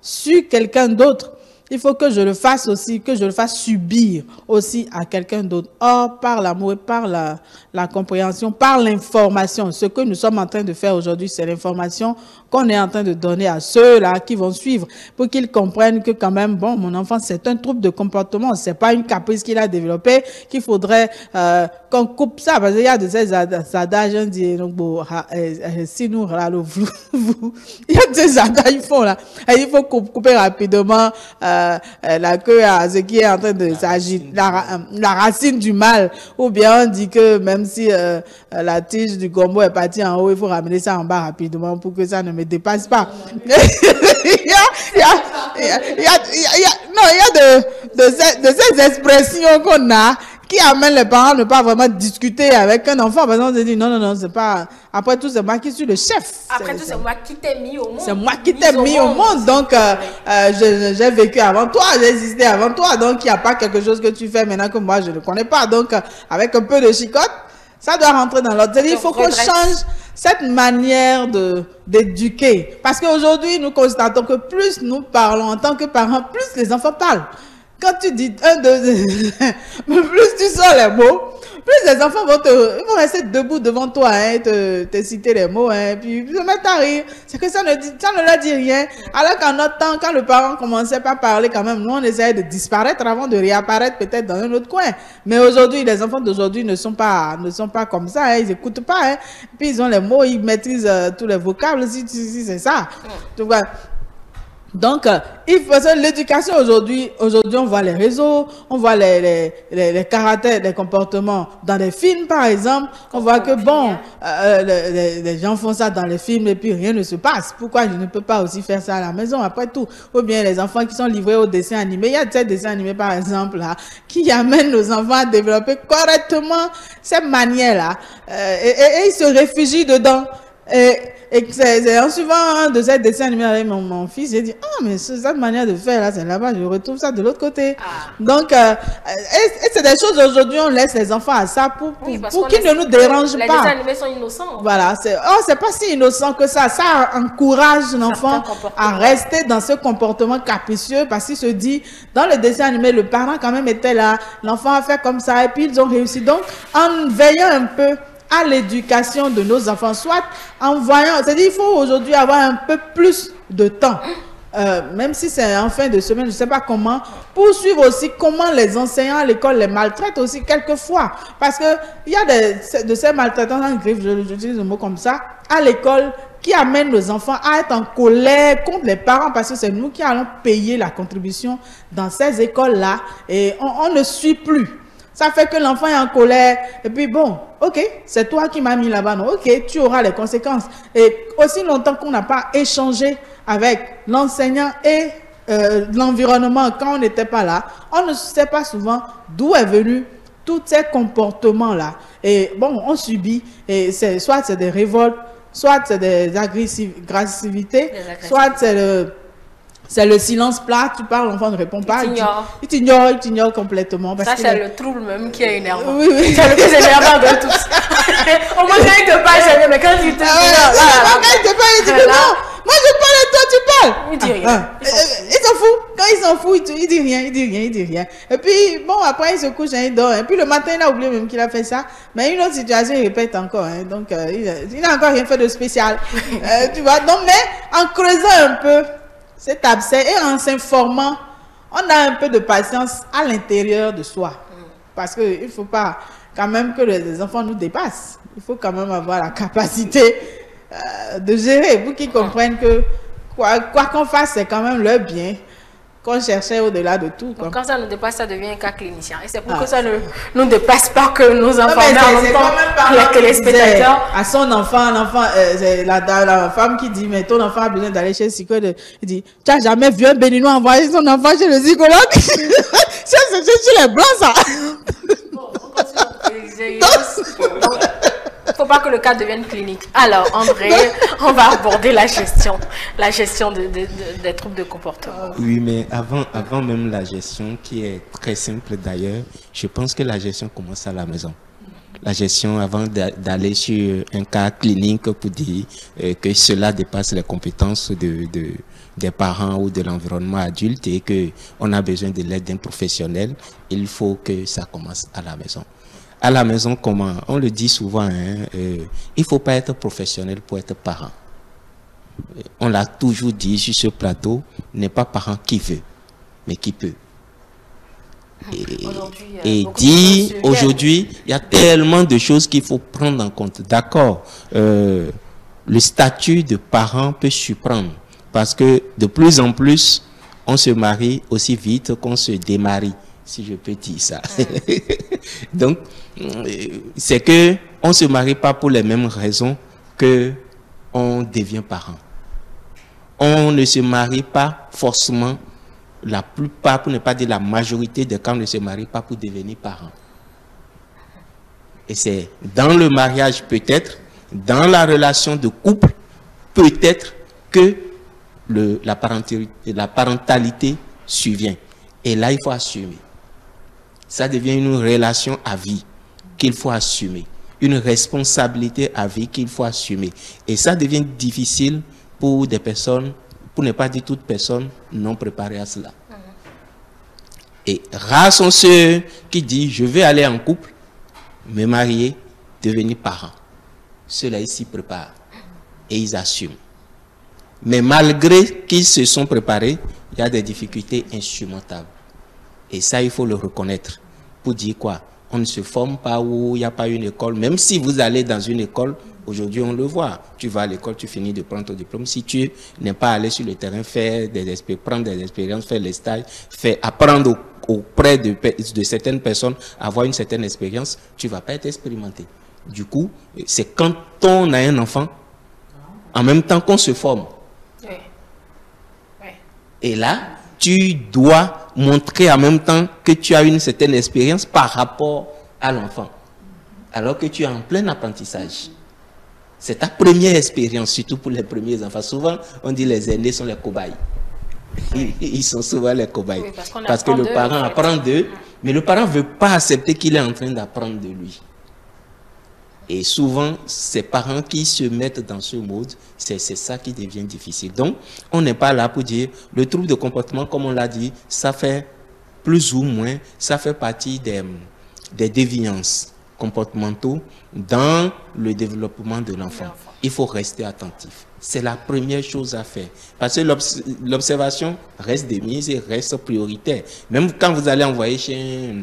sur quelqu'un d'autre. Il faut que je le fasse aussi, que je le fasse subir aussi à quelqu'un d'autre. Or, par l'amour et par la compréhension, par l'information, ce que nous sommes en train de faire aujourd'hui, c'est l'information qu'on est en train de donner à ceux-là qui vont suivre pour qu'ils comprennent que quand même, bon, mon enfant, c'est un trouble de comportement, c'est pas une caprice qu'il a développé, qu'il faudrait qu'on coupe ça, parce qu'il y a de ces adages, on dit, donc, bon, si nous, il y a des adages, ils font là, et il faut couper rapidement la queue à ce qui est en train de s'agir, la racine du mal, ou bien on dit que même si la tige du gombo est partie en haut, il faut ramener ça en bas rapidement pour que ça ne me dépasse pas. Il y a de ces expressions qu'on a qui amènent les parents à ne pas vraiment discuter avec un enfant. Par exemple, on se dit non, c'est pas. Après tout, c'est moi qui suis le chef. Après tout, c'est moi qui t'ai mis au monde. C'est moi qui t'ai mis au monde. Donc, j'ai vécu avant toi, j'ai existé avant toi. Donc, il n'y a pas quelque chose que tu fais maintenant que moi, je ne connais pas. Donc, avec un peu de chicotte, ça doit rentrer dans l'ordre. Il faut qu'on change cette manière d'éduquer. Parce qu'aujourd'hui, nous constatons que plus nous parlons en tant que parents, plus les enfants parlent. Quand tu dis plus tu sors les mots, plus les enfants vont rester debout devant toi, hein, te citer les mots, hein, puis se mettre à rire. C'est que ça ne leur dit rien. Alors qu'en notre temps, quand le parent commençait pas à parler quand même, nous on essayait de disparaître avant de réapparaître peut-être dans un autre coin. Mais aujourd'hui, les enfants d'aujourd'hui ne sont pas comme ça, hein, ils écoutent pas, hein. Puis ils ont les mots, ils maîtrisent tous les vocables, si c'est ça. Donc, il faut l'éducation aujourd'hui, on voit les réseaux, on voit les caractères, les comportements dans les films, par exemple. On voit que, bon, les gens font ça dans les films et puis rien ne se passe. Pourquoi je ne peux pas aussi faire ça à la maison, après tout? Ou bien les enfants qui sont livrés aux dessins animés. Il y a des dessins animés, par exemple, là, qui amènent nos enfants à développer correctement ces manières-là. Et ils se réfugient dedans. Et c'est en suivant un de ces dessins animés avec mon fils, j'ai dit, ah, mais cette manière de faire là, c'est là-bas, je retrouve ça de l'autre côté. Donc, et c'est des choses aujourd'hui, on laisse les enfants à ça pour qu'ils ne nous dérangent pas. Les dessins animés sont innocents. Voilà, c'est pas si innocent que ça. Ça encourage l'enfant à rester dans ce comportement capricieux parce qu'il se dit, dans le dessin animé, le parent quand même était là, l'enfant a fait comme ça et puis ils ont réussi. Donc, en veillant un peu à l'éducation de nos enfants, soit en voyant, c'est-à-dire il faut aujourd'hui avoir un peu plus de temps, même si c'est en fin de semaine, je ne sais pas comment, pour suivre aussi comment les enseignants à l'école les maltraitent aussi quelquefois, parce que il y a de ces maltraitants en griffe, j'utilise le mot comme ça, à l'école, qui amènent nos enfants à être en colère contre les parents, parce que c'est nous qui allons payer la contribution dans ces écoles-là, et on ne suit plus. Ça fait que l'enfant est en colère. Et puis bon, ok, c'est toi qui m'as mis là-bas. Non, ok, tu auras les conséquences. Et aussi longtemps qu'on n'a pas échangé avec l'enseignant et l'environnement quand on n'était pas là, on ne sait pas souvent d'où est venu tous ces comportements-là. Et bon, on subit. Et soit c'est des révoltes, soit c'est des agressivités, soit c'est le silence plat, tu parles, l'enfant ne répond pas. Il t'ignore complètement. Parce ça, c'est le trouble même qui est énervant. Oui, oui. C'est le plus énervant de tous. Au moins, quand il te parle, mais quand il te dit quand il te parle, il dit non, moi je parle et toi tu parles. Il dit rien. Il s'en fout. Quand il s'en fout, il dit rien. Et puis, bon, après il se couche, il dort. Et puis le matin, il a oublié même qu'il a fait ça. Mais une autre situation, il répète encore. Donc, il n'a encore rien fait de spécial. Tu vois, donc, mais en creusant un peu cet abcès et en s'informant, on a un peu de patience à l'intérieur de soi. Parce qu'il ne faut pas quand même que les enfants nous dépassent. Il faut quand même avoir la capacité de gérer pour qu'ils comprennent que quoi qu'on fasse, c'est quand même leur bien qu'on cherchait au-delà de tout. Quand ça nous dépasse, ça devient un cas clinicien. Et c'est pour que ça ne nous dépasse pas que nos enfants les téléspectateurs. À son enfant, c'est la femme qui dit, mais ton enfant a besoin d'aller chez le psychologue. Il dit, tu n'as jamais vu un Béninois envoyer son enfant chez le psychologue? C'est chez les Blancs, ça. Bon, on continue. Faut pas que le cas devienne clinique. Alors, André, on va aborder la gestion des troubles de comportement. Oui, mais avant même la gestion, qui est très simple d'ailleurs, je pense que la gestion commence à la maison. La gestion avant d'aller sur un cas clinique pour dire que cela dépasse les compétences des parents ou de l'environnement adulte et qu'on a besoin de l'aide d'un professionnel, il faut que ça commence à la maison. À la maison, comment? On le dit souvent, il ne faut pas être professionnel pour être parent. On l'a toujours dit sur ce plateau, n'est pas parent qui veut, mais qui peut. Et dit, aujourd'hui, il y a tellement de choses qu'il faut prendre en compte. D'accord, le statut de parent peut surprendre, parce que de plus en plus, on se marie aussi vite qu'on se démarie, si je peux dire ça. Donc, c'est que on ne se marie pas pour les mêmes raisons que on devient parent. On ne se marie pas forcément, la plupart, pour ne pas dire la majorité des cas, on ne se marie pas pour devenir parent. Et c'est dans le mariage peut-être, dans la relation de couple, peut-être que la parentalité survient. Et là, il faut assumer. Ça devient une relation à vie qu'il faut assumer. Une responsabilité à vie qu'il faut assumer. Et ça devient difficile pour des personnes, pour ne pas dire toutes personnes, non préparées à cela. Et rares sont ceux qui disent, je vais aller en couple, me marier, devenir parent. Ceux-là, ils s'y préparent. Et ils assument. Mais malgré qu'ils se sont préparés, il y a des difficultés insurmontables. Et ça, il faut le reconnaître. Pour dire quoi? On ne se forme pas où il n'y a pas une école. Même si vous allez dans une école, aujourd'hui on le voit. Tu vas à l'école, tu finis de prendre ton diplôme. Si tu n'es pas allé sur le terrain, prendre des expériences, faire les stages, apprendre auprès de certaines personnes, avoir une certaine expérience, tu ne vas pas être expérimenté. Du coup, c'est quand on a un enfant, en même temps qu'on se forme. Oui. Oui. Et là, tu dois montrer en même temps que tu as une certaine expérience par rapport à l'enfant, alors que tu es en plein apprentissage. C'est ta première expérience, surtout pour les premiers enfants. Souvent, on dit les aînés sont les cobayes. Ils sont souvent les cobayes. Oui, parce que le parent apprend d'eux, mais le parent ne veut pas accepter qu'il est en train d'apprendre de lui. Et souvent, ces parents qui se mettent dans ce mode, c'est ça qui devient difficile. Donc, on n'est pas là pour dire, le trouble de comportement, comme on l'a dit, ça fait plus ou moins, ça fait partie des déviances comportementaux dans le développement de l'enfant. Il faut rester attentif. C'est la première chose à faire. Parce que l'observation reste de mise et reste prioritaire. Même quand vous allez envoyer chez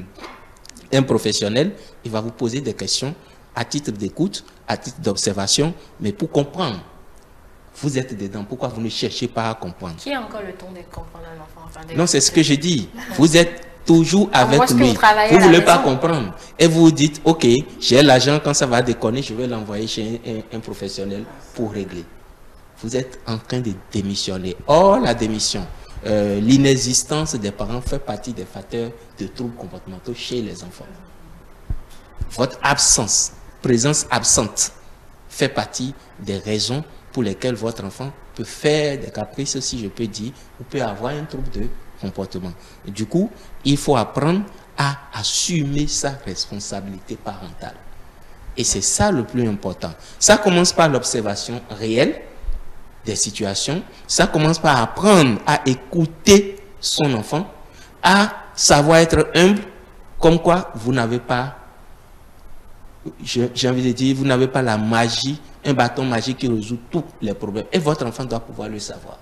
un professionnel, il va vous poser des questions à titre d'écoute, à titre d'observation, mais pour comprendre. Vous êtes dedans, pourquoi vous ne cherchez pas à comprendre? Qui a encore le temps de comprendre un enfant? Enfin, non, c'est ce que je dis. Vous êtes toujours avec lui. Vous ne voulez pas comprendre. Et vous dites, ok, j'ai l'argent, quand ça va déconner, je vais l'envoyer chez un professionnel pour régler. Vous êtes en train de démissionner. Or, la démission, l'inexistence des parents fait partie des facteurs de troubles comportementaux chez les enfants. Votre absence, présence absente, fait partie des raisons pour lesquelles votre enfant peut faire des caprices, si je peux dire, ou peut avoir un trouble de comportement. Et du coup, il faut apprendre à assumer sa responsabilité parentale. Et c'est ça le plus important. Ça commence par l'observation réelle des situations. Ça commence par apprendre à écouter son enfant, à savoir être humble, comme quoi vous n'avez pas, j'ai envie de dire, vous n'avez pas la magie, un bâton magique qui résout tous les problèmes. Et votre enfant doit pouvoir le savoir.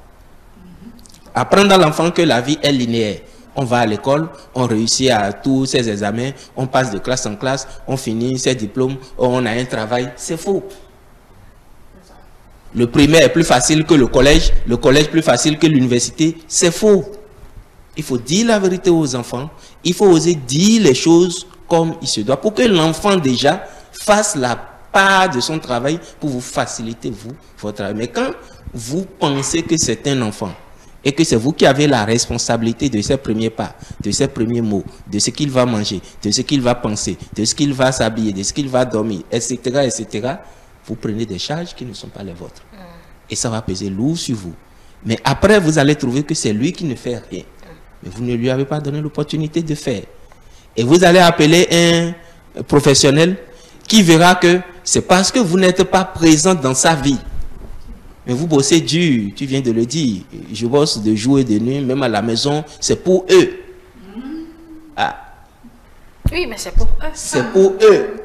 Apprendre à l'enfant que la vie est linéaire. On va à l'école, on réussit à tous ses examens, on passe de classe en classe, on finit ses diplômes, on a un travail. C'est faux. Le primaire est plus facile que le collège plus facile que l'université. C'est faux. Il faut dire la vérité aux enfants. Il faut oser dire les choses comme il se doit pour que l'enfant déjà fasse la part de son travail pour vous faciliter votre travail. Mais quand vous pensez que c'est un enfant et que c'est vous qui avez la responsabilité de ses premiers pas, de ses premiers mots, de ce qu'il va manger, de ce qu'il va penser, de ce qu'il va s'habiller, de ce qu'il va dormir, etc., etc., vous prenez des charges qui ne sont pas les vôtres. Et ça va peser lourd sur vous. Mais après, vous allez trouver que c'est lui qui ne fait rien. Mais vous ne lui avez pas donné l'opportunité de faire. Et vous allez appeler un professionnel qui verra que c'est parce que vous n'êtes pas présent dans sa vie. Mais vous bossez dur, tu viens de le dire. Je bosse de jour et de nuit, même à la maison, c'est pour eux. Ah. Oui, mais c'est pour eux. C'est pour eux.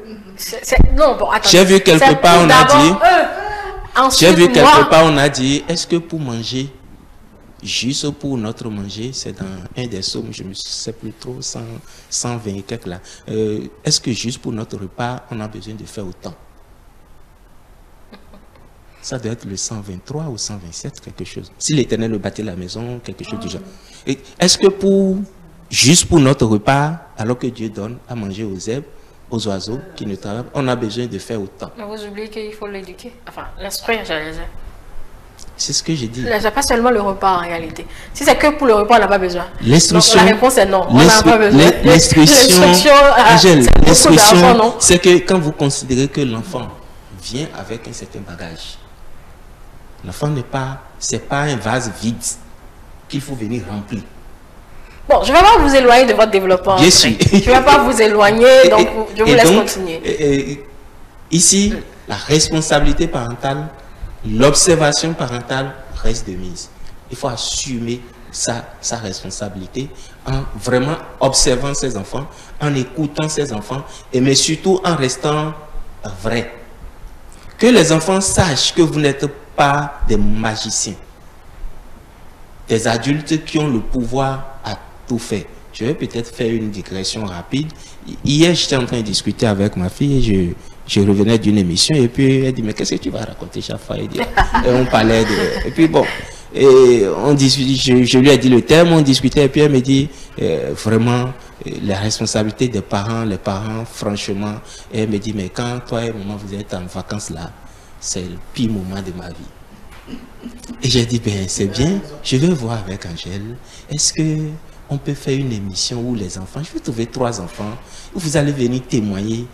Non, bon, attends. J'ai vu quelque part, on a dit. J'ai vu quelque part, on a dit, est-ce que pour manger, juste pour notre manger, c'est dans un des psaumes, je ne sais plus trop, 120 et quelques là. Est-ce que juste pour notre repas, on a besoin de faire autant? Ça doit être le 123 ou 127, quelque chose. Si l'Éternel le bâtit la maison, quelque chose du genre. Est-ce que juste pour notre repas, alors que Dieu donne à manger aux zèbres, aux oiseaux qui ne travaillent, on a besoin de faire autant? Mais vous oubliez qu'il faut l'éduquer. Enfin, l'instruire, j'allais dire. C'est ce que j'ai dit. C'est pas seulement le repas en réalité. Si c'est que pour le repas, on n'a pas besoin. L'instruction. La réponse est non. On n'a pas besoin. L'instruction, c'est que quand vous considérez que l'enfant vient avec un certain bagage, l'enfant n'est pas, c'est pas un vase vide qu'il faut venir remplir. Bon, je ne vais pas vous éloigner de votre développement. Bien sûr. Je ne vais pas vous éloigner, donc je vous laisse continuer. Ici, la responsabilité parentale, l'observation parentale reste de mise. Il faut assumer sa responsabilité en vraiment observant ses enfants, en écoutant ses enfants, mais surtout en restant vrai. Que les enfants sachent que vous n'êtes pas des magiciens, des adultes qui ont le pouvoir à tout faire. Je vais peut-être faire une digression rapide. Hier, j'étais en train de discuter avec ma fille et je revenais d'une émission et puis elle dit, mais qu'est-ce que tu vas raconter chaque fois? Et on parlait de... Et puis bon, et on discutait, je lui ai dit le thème, on discutait et puis elle me dit, vraiment, la responsabilité des parents, les parents, franchement, et elle me dit, mais quand toi et maman vous êtes en vacances là, c'est le pire moment de ma vie. Et j'ai dit, ben c'est bien, je vais voir avec Angèle, est-ce que on peut faire une émission où les enfants, je vais trouver 3 enfants, où vous allez venir témoigner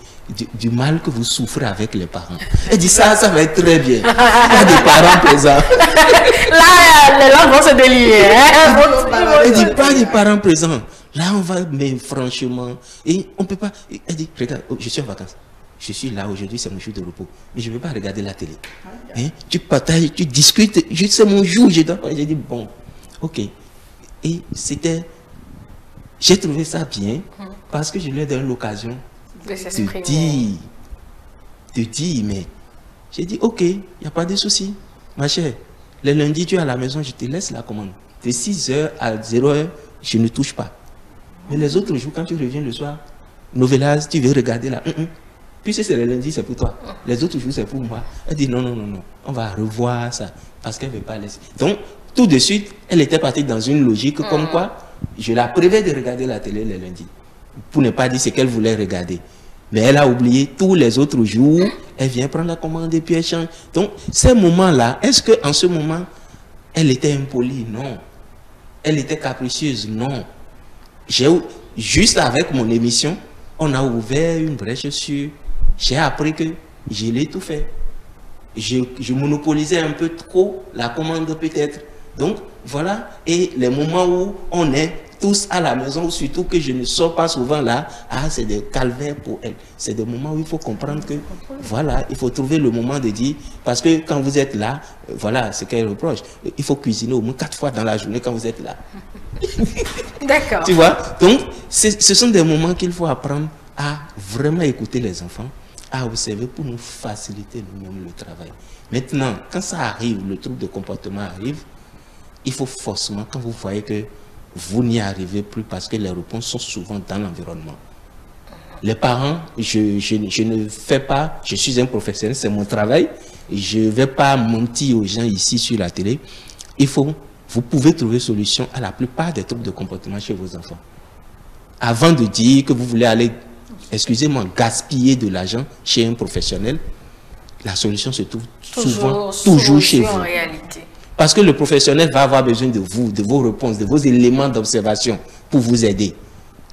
du mal que vous souffrez avec les parents. Elle dit ça va être très bien. Il y a des parents présents. Là, les langues vont se délier. Hein? Elle dit pas des parents présents. Là, on va, mais franchement, et on peut pas. Elle dit, regarde, je suis en vacances. Je suis là aujourd'hui, c'est mon jour de repos. Mais je ne veux pas regarder la télé. Hein? Tu partages, tu discutes. C'est mon jour. J'ai dit, bon, ok. Et c'était. J'ai trouvé ça bien parce que je lui ai donné l'occasion de dire, mais j'ai dit, ok, il n'y a pas de souci. Ma chère, le lundi, tu es à la maison, je te laisse la commande. De 6h à 0h, je ne touche pas. Mais les autres jours, quand tu reviens le soir, Novelas, tu veux regarder là. Puisque c'est le lundi, c'est pour toi. Les autres jours, c'est pour moi. Elle dit, non, non, non, non, on va revoir ça parce qu'elle ne veut pas laisser. Donc, tout de suite, elle était partie dans une logique comme quoi je la prévais de regarder la télé le lundi. Pour ne pas dire ce qu'elle voulait regarder. Mais elle a oublié tous les autres jours. Elle vient prendre la commande et puis elle change. Donc, ces moments-là, est-ce qu'en ce moment, elle était impolie? Non. Elle était capricieuse? Non. Juste avec mon émission, on a ouvert une brèche sur... J'ai appris que je l'ai tout fait. Je monopolisais un peu trop la commande peut-être. Donc, voilà. Et les moments où on est tous à la maison, surtout que je ne sors pas souvent là, c'est des calvaires pour elle. C'est des moments où il faut comprendre que, voilà, il faut trouver le moment de dire, parce que quand vous êtes là, voilà, ce qu'elle reproche, il faut cuisiner au moins 4 fois dans la journée quand vous êtes là. D'accord. Tu vois? Donc, ce sont des moments qu'il faut apprendre à vraiment écouter les enfants, à observer pour nous faciliter nous-mêmes le travail. Maintenant, quand ça arrive, le trouble de comportement arrive, il faut forcément, quand vous voyez que vous n'y arrivez plus parce que les réponses sont souvent dans l'environnement. Les parents, je ne fais pas, je suis un professionnel, c'est mon travail, je ne vais pas mentir aux gens ici sur la télé. Vous pouvez trouver solution à la plupart des troubles de comportement chez vos enfants. Avant de dire que vous voulez aller, excusez-moi, gaspiller de l'argent chez un professionnel, la solution se trouve toujours chez vous. En réalité. Parce que le professionnel va avoir besoin de vous, de vos réponses, de vos éléments d'observation pour vous aider.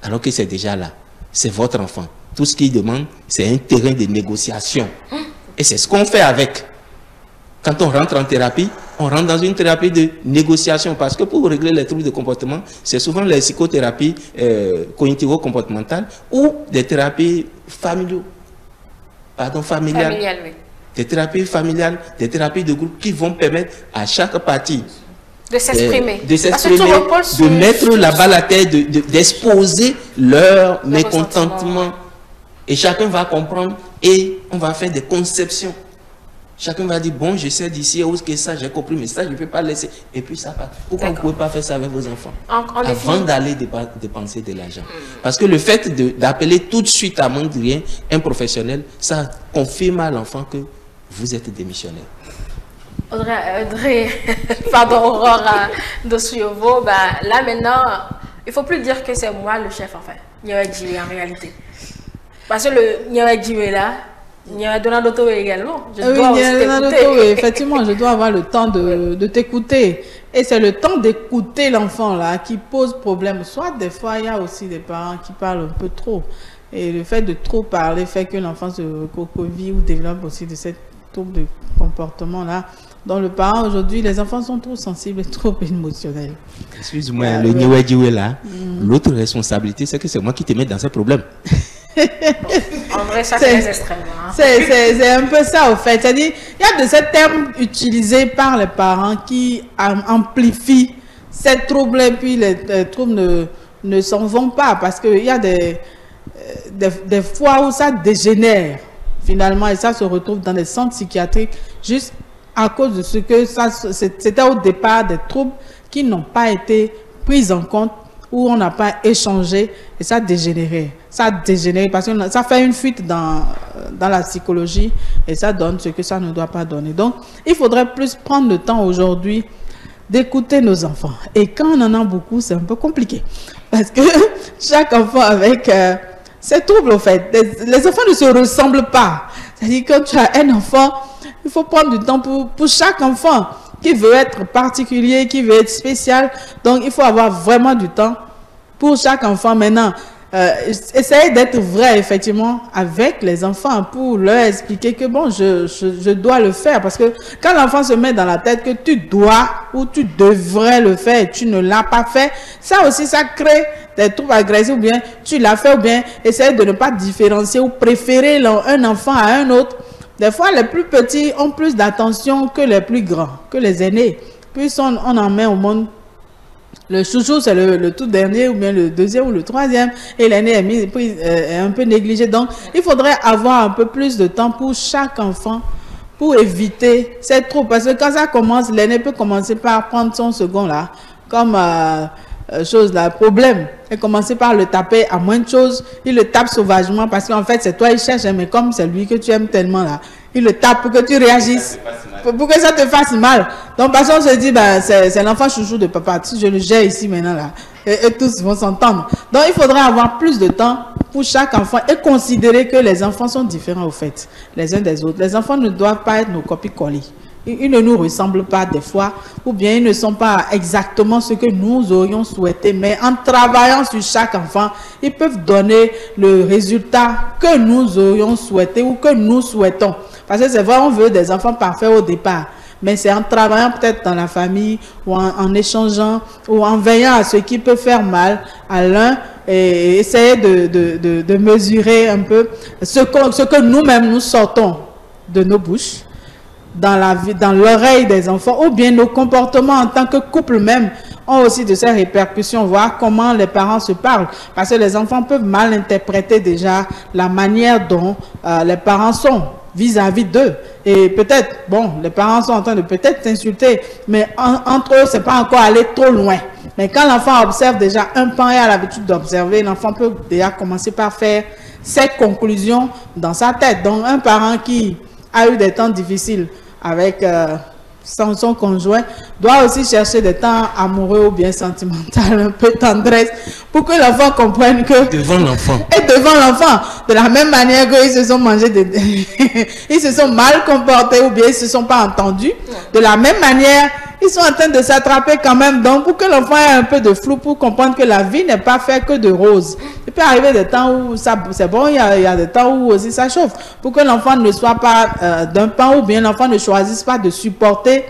Alors que c'est déjà là. C'est votre enfant. Tout ce qu'il demande, c'est un terrain de négociation. Et c'est ce qu'on fait avec. Quand on rentre en thérapie, on rentre dans une thérapie de négociation. Parce que pour régler les troubles de comportement, c'est souvent les psychothérapies cognitivo-comportementales ou des thérapies familiales. Familial, oui. Des thérapies familiales, des thérapies de groupe qui vont permettre à chaque partie de s'exprimer, de mettre la balle à terre, d'exposer leur mécontentement. Et chacun va comprendre et on va faire des conceptions. Chacun va dire, bon, je sais d'ici, que ça, j'ai compris, mais ça, je ne peux pas laisser. Et puis ça part. Pourquoi vous ne pouvez pas faire ça avec vos enfants? Avant d'aller dépenser de l'argent. Parce que le fait d'appeler tout de suite à moins de rien un professionnel, ça confirme à l'enfant que vous êtes démissionnaire. Aurora Dosuyovo, là maintenant, il ne faut plus dire que c'est moi le chef, enfin. Nyawedjiwe en réalité. Parce que le Nyawedjiwe là, il y a Donald également. Je dois aussi t'écouter. Effectivement, je dois avoir le temps de t'écouter. Et c'est le temps d'écouter l'enfant là qui pose problème. Soit des fois, il y a aussi des parents qui parlent un peu trop. Et le fait de trop parler fait que l'enfant se recovie ou développe aussi de cette trouble de comportement là. Dans le parent aujourd'hui, les enfants sont trop sensibles et trop émotionnels. Excuse-moi, le Nyawedjiwe là, l'autre responsabilité, c'est que c'est moi qui te mets dans ce problème. En vrai, ça c'est extrême. C'est un peu ça au fait. C'est-à-dire, il y a de ces termes utilisés par les parents qui amplifient ces troubles et puis les troubles ne s'en vont pas parce qu'il y a des fois où ça dégénère finalement et ça se retrouve dans les centres psychiatriques juste à cause de ce que c'était au départ des troubles qui n'ont pas été pris en compte où on n'a pas échangé et ça a dégénéré. Ça a dégénéré parce que ça fait une fuite dans la psychologie et ça donne ce que ça ne doit pas donner. Donc, il faudrait plus prendre le temps aujourd'hui d'écouter nos enfants. Et quand on en a beaucoup, c'est un peu compliqué. Parce que chaque enfant avec ses troubles, en fait. Les enfants ne se ressemblent pas. C'est-à-dire quand tu as un enfant, il faut prendre du temps pour chaque enfant qui veut être particulier, qui veut être spécial. Donc, il faut avoir vraiment du temps pour chaque enfant maintenant. Essayez d'être vrai, effectivement, avec les enfants pour leur expliquer que bon, je dois le faire. Parce que quand l'enfant se met dans la tête que tu dois ou tu devrais le faire et tu ne l'as pas fait, ça aussi, ça crée des troubles agressifs ou bien tu l'as fait ou bien essayez de ne pas différencier ou préférer un enfant à un autre. Des fois, les plus petits ont plus d'attention que les plus grands, que les aînés. Puis on en met au monde. Le chouchou, c'est le tout dernier, ou bien le deuxième ou le troisième, et l'aîné est un peu négligé. Donc, il faudrait avoir un peu plus de temps pour chaque enfant, pour éviter cette trouble. Parce que quand ça commence, l'aîné peut commencer par prendre son second là, comme chose là, problème, et commencer par le taper à moins de choses. Il le tape sauvagement parce qu'en fait, c'est toi, il cherche, mais comme c'est lui que tu aimes tellement là, il le tape pour que tu réagisses, pour que ça te fasse mal. Donc, parce qu'on se dit, bah, c'est l'enfant chouchou de papa. Si je le gère ici maintenant, là, et tous vont s'entendre. Donc, il faudrait avoir plus de temps pour chaque enfant et considérer que les enfants sont différents, au fait, les uns des autres. Les enfants ne doivent pas être nos copies-collées. Ils ne nous ressemblent pas des fois, ou bien ils ne sont pas exactement ce que nous aurions souhaité. Mais en travaillant sur chaque enfant, ils peuvent donner le résultat que nous aurions souhaité ou que nous souhaitons. Parce que c'est vrai, on veut des enfants parfaits au départ. Mais c'est en travaillant peut-être dans la famille ou en échangeant ou en veillant à ce qui peut faire mal à l'un et essayer de mesurer un peu ce que nous-mêmes nous sortons de nos bouches dans l'oreille des enfants, ou bien nos comportements en tant que couple même ont aussi de ces répercussions, voir comment les parents se parlent, parce que les enfants peuvent mal interpréter déjà la manière dont les parents sont vis-à-vis d'eux, et peut-être, bon, les parents sont en train de peut-être t'insulter, mais entre eux, c'est pas encore aller trop loin. Mais quand l'enfant observe déjà un pan et a l'habitude d'observer, l'enfant peut déjà commencer par faire ses conclusions dans sa tête. Donc, un parent qui a eu des temps difficiles avec son conjoint doit aussi chercher des temps amoureux ou bien sentimentaux, un peu tendresse, pour que l'enfant comprenne que... Devant l'enfant. Et devant l'enfant, de la même manière qu'ils se sont mangés, ils se sont mal comportés ou bien ils se sont pas entendus, de la même manière, ils sont en train de s'attraper quand même. Donc, pour que l'enfant ait un peu de flou, pour comprendre que la vie n'est pas faite que de roses. Il peut arriver des temps où c'est bon, il y a des temps où aussi ça chauffe. Pour que l'enfant ne soit pas d'un pan ou bien l'enfant ne choisisse pas de supporter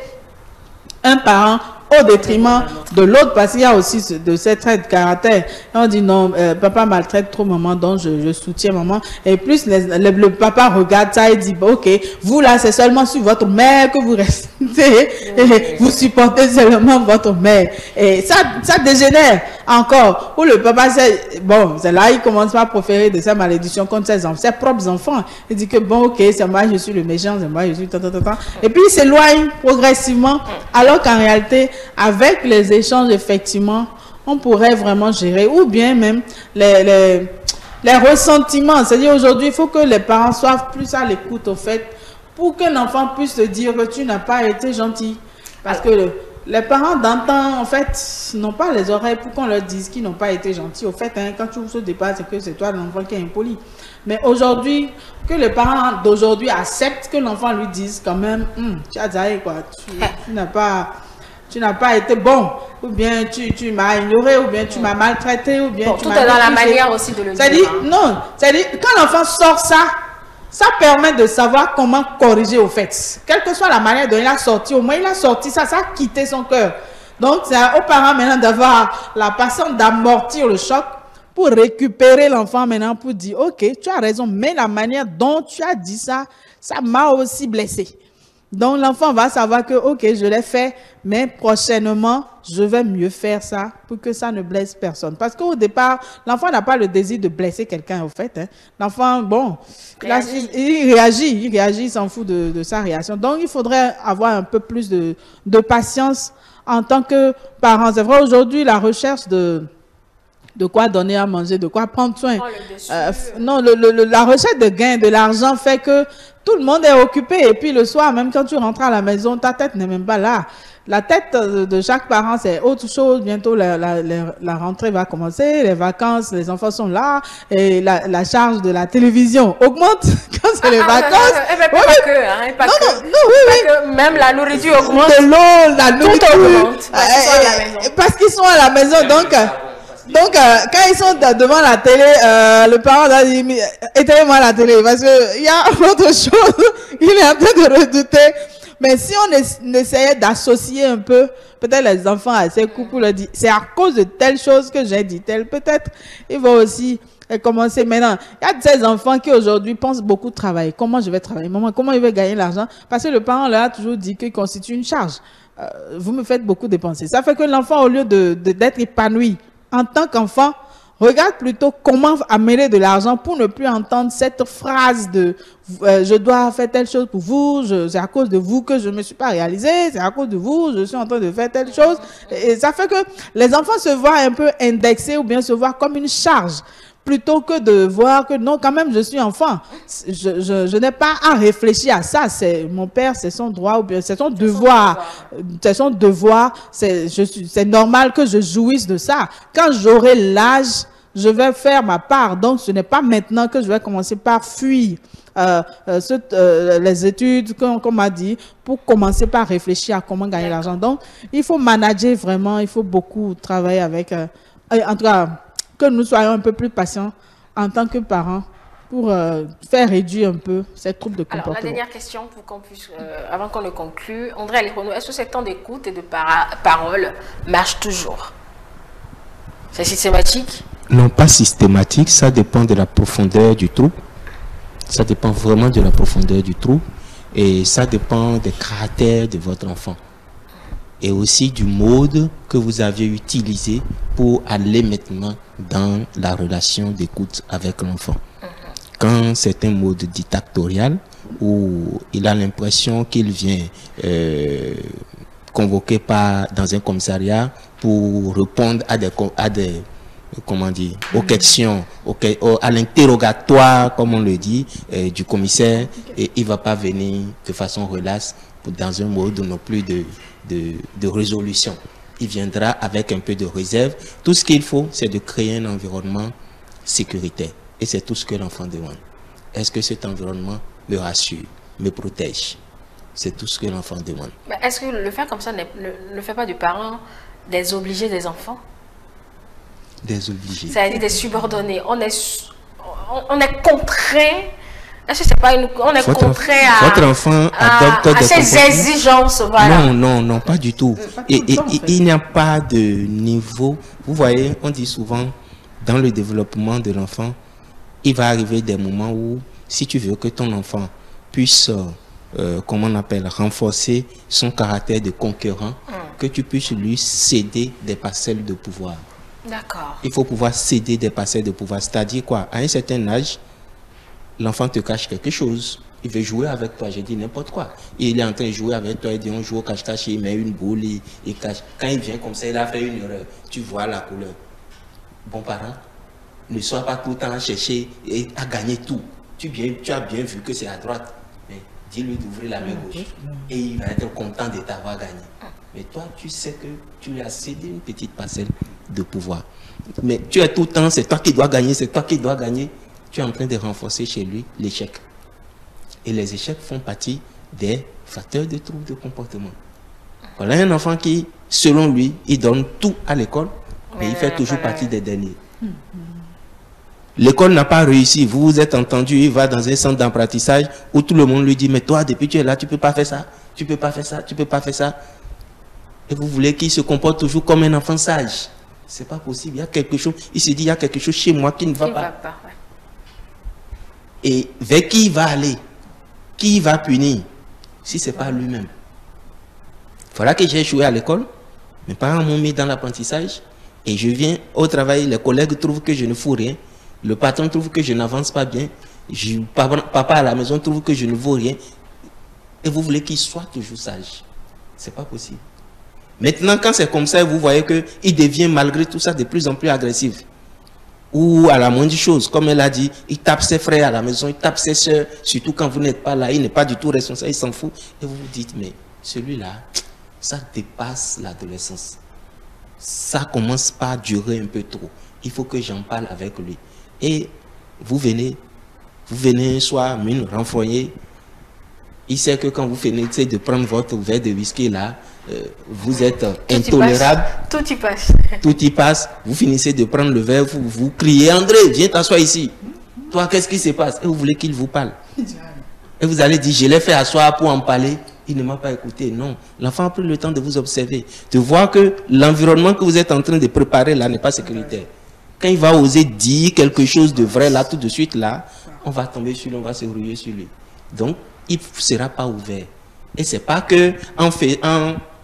un parent au détriment de l'autre, parce qu'il y a aussi de ces traits de caractère. On dit non, papa maltraite trop maman, donc je soutiens maman. Et plus le papa regarde ça et dit, ok, vous là, c'est seulement sur votre mère que vous restez, et vous supportez seulement votre mère. Et ça dégénère encore. Où le papa, c'est là, il commence à proférer de sa malédiction contre ses propres enfants. Il dit que bon, ok, c'est moi, je suis le méchant, c'est moi, je suis Et puis il s'éloigne progressivement, alors qu'en réalité, avec les échanges, effectivement, on pourrait vraiment gérer, ou bien même les ressentiments. C'est-à-dire aujourd'hui, il faut que les parents soient plus à l'écoute, au fait, pour que l'enfant puisse te dire que tu n'as pas été gentil. Parce que les parents d'antan, en fait, n'ont pas les oreilles pour qu'on leur dise qu'ils n'ont pas été gentils. Au fait, hein, quand tu ouvres ce débat, c'est que c'est toi l'enfant qui est impoli. Mais aujourd'hui, que les parents d'aujourd'hui acceptent que l'enfant lui dise quand même, tu as dit quoi, tu n'as pas été bon, ou bien tu m'as ignoré, ou bien tu m'as maltraité, ou bien tu tout m'as... est dans la manière aussi de le dire. C'est-à-dire, non, c'est-à-dire, quand l'enfant sort ça permet de savoir comment corriger au fait. Quelle que soit la manière dont il a sorti, au moins il a sorti ça a quitté son cœur. Donc, c'est aux parents maintenant d'avoir la patience d'amortir le choc pour récupérer l'enfant maintenant, pour dire, ok, tu as raison, mais la manière dont tu as dit ça m'a aussi blessé. Donc, l'enfant va savoir que, ok, je l'ai fait, mais prochainement, je vais mieux faire ça pour que ça ne blesse personne. Parce qu'au départ, l'enfant n'a pas le désir de blesser quelqu'un, au fait. Hein. L'enfant, bon, il réagit, il s'en fout de sa réaction. Donc, il faudrait avoir un peu plus de patience en tant que parent. C'est vrai, aujourd'hui, la recherche de quoi donner à manger, de quoi prendre soin. Non, la recherche de gain, de l'argent fait que tout le monde est occupé. Et puis le soir, même quand tu rentres à la maison, ta tête n'est même pas là. La tête de chaque parent, c'est autre chose. Bientôt, la rentrée va commencer, les vacances, les enfants sont là, et la charge de la télévision augmente quand c'est les vacances. Non, même la nourriture augmente. De l'eau, la nourriture. Tout augmente. Parce qu'ils sont à la maison. Parce qu'ils sont à la maison, donc... Donc, quand ils sont devant la télé, le parent a dit, éteignez-moi la télé, parce qu'il y a autre chose, il est en train de redouter. Mais si on essayait d'associer un peu, peut-être les enfants à ces couples, leur dit, c'est à cause de telle chose que j'ai dit telle, peut-être ils vont aussi commencer maintenant. Il y a ces enfants qui aujourd'hui pensent beaucoup travailler. Comment je vais travailler? Maman, comment il va gagner l'argent? Parce que le parent leur a toujours dit qu'il constitue une charge. Vous me faites beaucoup dépenser. Ça fait que l'enfant, au lieu d'être épanoui en tant qu'enfant, regarde plutôt comment amener de l'argent pour ne plus entendre cette phrase de je dois faire telle chose pour vous, c'est à cause de vous que je ne me suis pas réalisé, c'est à cause de vous, je suis en train de faire telle chose. Et ça fait que les enfants se voient un peu indexés ou bien se voient comme une charge. Plutôt que de voir que non, quand même, je suis enfant. Je n'ai pas à réfléchir à ça. C'est mon père, c'est son droit ou bien c'est son devoir. C'est son devoir. C'est normal que je jouisse de ça. Quand j'aurai l'âge, je vais faire ma part. Donc, ce n'est pas maintenant que je vais commencer par fuir les études, comme on m'a dit, pour commencer par réfléchir à comment gagner l'argent. Donc, il faut manager vraiment. Il faut beaucoup travailler avec... en tout cas, que nous soyons un peu plus patients en tant que parents pour faire réduire un peu ces troubles de comportement. Alors, la dernière question, pour qu'on puisse, avant qu'on ne conclue, André Alirono, est-ce que ces temps d'écoute et de parole marchent toujours? C'est systématique? Non, pas systématique, ça dépend de la profondeur du trouble. Ça dépend vraiment de la profondeur du trouble et ça dépend des caractères de votre enfant. Et aussi du mode que vous avez utilisé pour aller maintenant dans la relation d'écoute avec l'enfant. Quand c'est un mode dictatorial où il a l'impression qu'il vient convoqué dans un commissariat pour répondre à des comment dire, aux questions, à l'interrogatoire, comme on le dit, du commissaire, et il ne va pas venir de façon relaxe dans un mode non plus de résolution. Il viendra avec un peu de réserve. Tout ce qu'il faut, c'est de créer un environnement sécuritaire. Et c'est tout ce que l'enfant demande. Est-ce que cet environnement me rassure, me protège? C'est tout ce que l'enfant demande. Est-ce que le faire comme ça ne fait pas du parent des obligés des enfants? Des obligés. C'est-à-dire des subordonnés. On est contraint. Est-ce que c'est pas on est contraint à... Votre enfant adopte des ces exigences, voilà. Non, pas du tout. Il n'y a pas de niveau. Vous voyez, on dit souvent, dans le développement de l'enfant, il va arriver des moments où, si tu veux que ton enfant puisse, comment on appelle, renforcer son caractère de conquérant, que tu puisses lui céder des parcelles de pouvoir. D'accord. Il faut pouvoir céder des parcelles de pouvoir. C'est-à-dire quoi? À un certain âge, l'enfant te cache quelque chose. Il veut jouer avec toi, j'ai dit n'importe quoi. Il est en train de jouer avec toi, il dit on joue au cache-cache, il met une boule, il cache. Quand il vient comme ça, il a fait une erreur. Tu vois la couleur. Bon parent, ne sois pas tout le temps à chercher et à gagner tout. Tu as bien vu que c'est à droite. Mais dis-lui d'ouvrir la main gauche. Et il va être content de t'avoir gagné. Mais toi, tu sais que tu lui as cédé une petite parcelle de pouvoir. Mais tu es tout le temps, c'est toi qui dois gagner, c'est toi qui dois gagner. Tu es en train de renforcer chez lui l'échec. Et les échecs font partie des facteurs de troubles de comportement. Voilà un enfant qui, selon lui, il donne tout à l'école, mais il fait toujours partie des derniers. L'école n'a pas réussi, vous vous êtes entendu, il va dans un centre d'apprentissage où tout le monde lui dit, mais toi, depuis que tu es là, tu ne peux pas faire ça, tu ne peux pas faire ça, tu ne peux pas faire ça. Et vous voulez qu'il se comporte toujours comme un enfant sage. Ce n'est pas possible, il y a quelque chose, il se dit, il y a quelque chose chez moi qui ne va pas. Et vers qui il va aller? Qui va punir? Si ce n'est pas lui-même. Voilà que j'ai échoué à l'école. Mes parents m'ont mis dans l'apprentissage. Et je viens au travail, les collègues trouvent que je ne fous rien. Le patron trouve que je n'avance pas bien. Papa à la maison trouve que je ne vaux rien. Et vous voulez qu'il soit toujours sage. Ce n'est pas possible. Maintenant, quand c'est comme ça, vous voyez qu'il devient malgré tout ça de plus en plus agressif. Ou à la moindre chose, comme elle a dit, il tape ses frères à la maison, il tape ses soeurs, surtout quand vous n'êtes pas là, il n'est pas du tout responsable, il s'en fout. Et vous vous dites, mais celui-là, ça dépasse l'adolescence. Ça commence pas à durer un peu trop. Il faut que j'en parle avec lui. Et vous venez un soir, me renfroyer, Il sait que quand vous finissez de prendre votre verre de whisky là, vous êtes intolérable. Tout y passe. Tout y passe. Vous finissez de prendre le verre, vous criez, André, viens t'asseoir ici. Toi, qu'est-ce qui se passe? Et vous voulez qu'il vous parle. Et vous allez dire, je l'ai fait asseoir pour en parler. Il ne m'a pas écouté. Non. L'enfant a pris le temps de vous observer, de voir que l'environnement que vous êtes en train de préparer là n'est pas sécuritaire. Quand il va oser dire quelque chose de vrai là, tout de suite là, on va tomber sur lui, on va se rouiller sur lui. Donc, il ne sera pas ouvert. Et c'est pas que en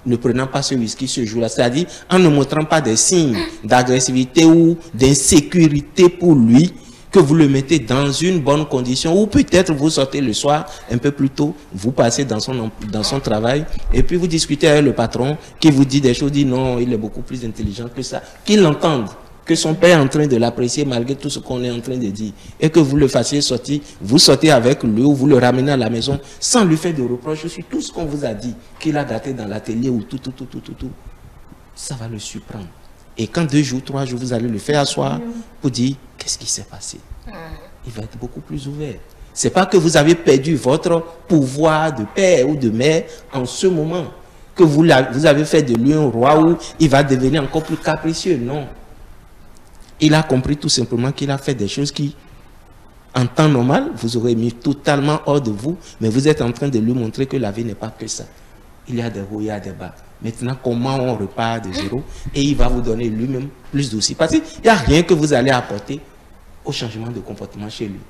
ne prenant pas ce whisky ce jour-là, c'est-à-dire en ne montrant pas des signes d'agressivité ou d'insécurité pour lui, que vous le mettez dans une bonne condition, ou peut-être vous sortez le soir un peu plus tôt, vous passez dans son travail, et puis vous discutez avec le patron qui vous dit des choses, dit non, il est beaucoup plus intelligent que ça, qu'il l'entende, que son père est en train de l'apprécier malgré tout ce qu'on est en train de dire, et que vous le fassiez sortir, vous sortez avec lui ou vous le ramenez à la maison sans lui faire de reproches sur tout ce qu'on vous a dit, qu'il a daté dans l'atelier ou tout, ça va le surprendre. Et quand 2 jours, 3 jours, vous allez le faire asseoir pour dire qu'est-ce qui s'est passé. Il va être beaucoup plus ouvert. Ce n'est pas que vous avez perdu votre pouvoir de père ou de mère en ce moment, que vous avez fait de lui un roi où il va devenir encore plus capricieux. Non. Il a compris tout simplement qu'il a fait des choses qui, en temps normal, vous aurez mis totalement hors de vous, mais vous êtes en train de lui montrer que la vie n'est pas que ça. Il y a des hauts, il y a des bas. Maintenant, comment on repart de zéro? Et il va vous donner lui-même plus d'aussi. Parce qu'il n'y a rien que vous allez apporter au changement de comportement chez lui.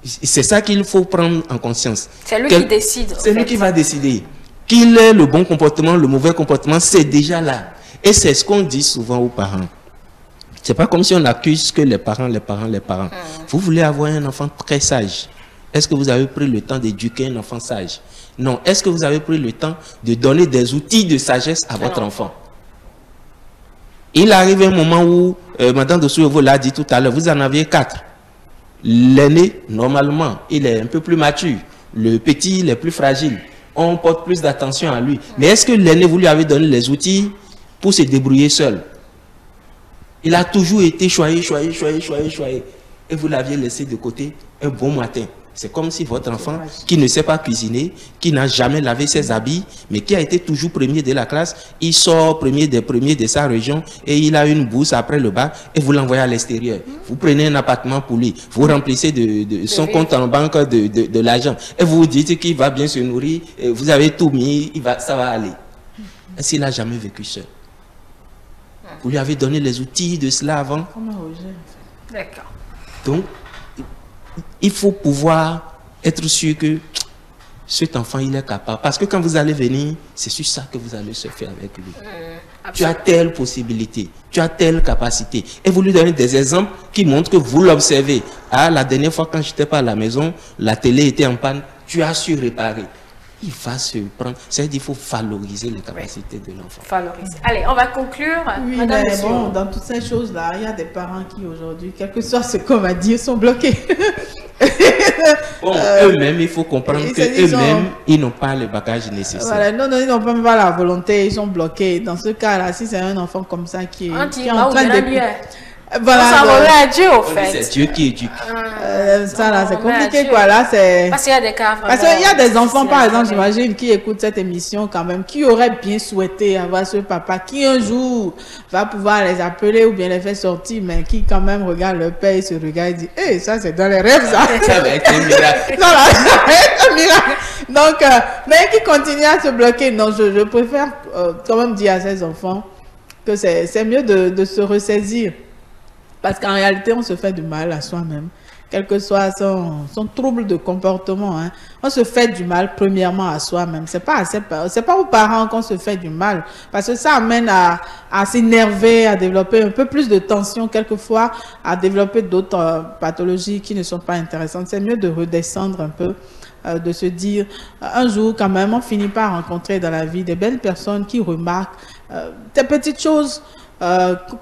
C'est ça qu'il faut prendre en conscience. C'est lui qui décide. C'est lui qui va décider. Qu'il ait le bon comportement, le mauvais comportement, c'est déjà là. Et c'est ce qu'on dit souvent aux parents. C'est pas comme si on accuse que les parents. Vous voulez avoir un enfant très sage. Est-ce que vous avez pris le temps d'éduquer un enfant sage? Non. Est-ce que vous avez pris le temps de donner des outils de sagesse à votre enfant? Il arrive un moment où, Madame de Souevo l'a dit tout à l'heure, vous en aviez 4. L'aîné, normalement, il est un peu plus mature. Le petit, il est plus fragile. On porte plus d'attention à lui. Mais est-ce que l'aîné, vous lui avez donné les outils pour se débrouiller seul? Il a toujours été choyé. Et vous l'aviez laissé de côté un bon matin. C'est comme si votre enfant, qui ne sait pas cuisiner, qui n'a jamais lavé ses habits, mais qui a été toujours premier de la classe, il sort premier des premiers de sa région et il a une bourse après le bac et vous l'envoyez à l'extérieur. Vous prenez un appartement pour lui, vous remplissez de son compte en banque de l'argent et vous vous dites qu'il va bien se nourrir, et vous avez tout mis, ça va aller. Est-ce qu'il n'a jamais vécu seul? Vous lui avez donné les outils de cela avant? D'accord. Donc, il faut pouvoir être sûr que cet enfant, il est capable. Parce que quand vous allez venir, c'est sur ça que vous allez se faire avec lui. Tu as telle possibilité, tu as telle capacité. Et vous lui donnez des exemples qui montrent que vous l'observez. Ah, la dernière fois quand je n'étais pas à la maison, la télé était en panne, tu as su réparer. Il va se prendre. C'est-à-dire qu'il faut valoriser les capacités de l'enfant. Valoriser. Allez, on va conclure. Oui, Madame mais bon, dans toutes ces choses-là, il y a des parents qui aujourd'hui, quel que soit ce qu'on va dire, sont bloqués. Bon, eux-mêmes, il faut comprendre qu'eux-mêmes, ils n'ont pas le bagage nécessaire. Voilà, non, ils n'ont pas la volonté, ils sont bloqués. Dans ce cas-là, si c'est un enfant comme ça qui est en train de... Voilà, on s'en remet à Dieu, au fait. C'est Dieu qui éduque. Ça, là, c'est compliqué, quoi. Là, c'est... Parce qu'il y a des cas Parce qu'il y a des enfants, par exemple, j'imagine, qui écoutent cette émission quand même, qui auraient bien souhaité avoir ce papa qui, un jour, va pouvoir les appeler ou bien les faire sortir, mais qui, quand même, regarde leur père et se regarde et dit, hé, ça, c'est dans les rêves, ça. Ça va être un miracle. Non, là, ça va être un miracle. Donc, mais qui continue à se bloquer. Non, je préfère quand même dire à ces enfants que c'est mieux de se ressaisir. Parce qu'en réalité, on se fait du mal à soi-même, quel que soit son trouble de comportement. Hein. On se fait du mal premièrement à soi-même. C'est pas aux parents qu'on se fait du mal, parce que ça amène à s'énerver, à développer un peu plus de tension, quelquefois à développer d'autres pathologies qui ne sont pas intéressantes. C'est mieux de redescendre un peu, de se dire, un jour quand même, on finit par rencontrer dans la vie des belles personnes qui remarquent des petites choses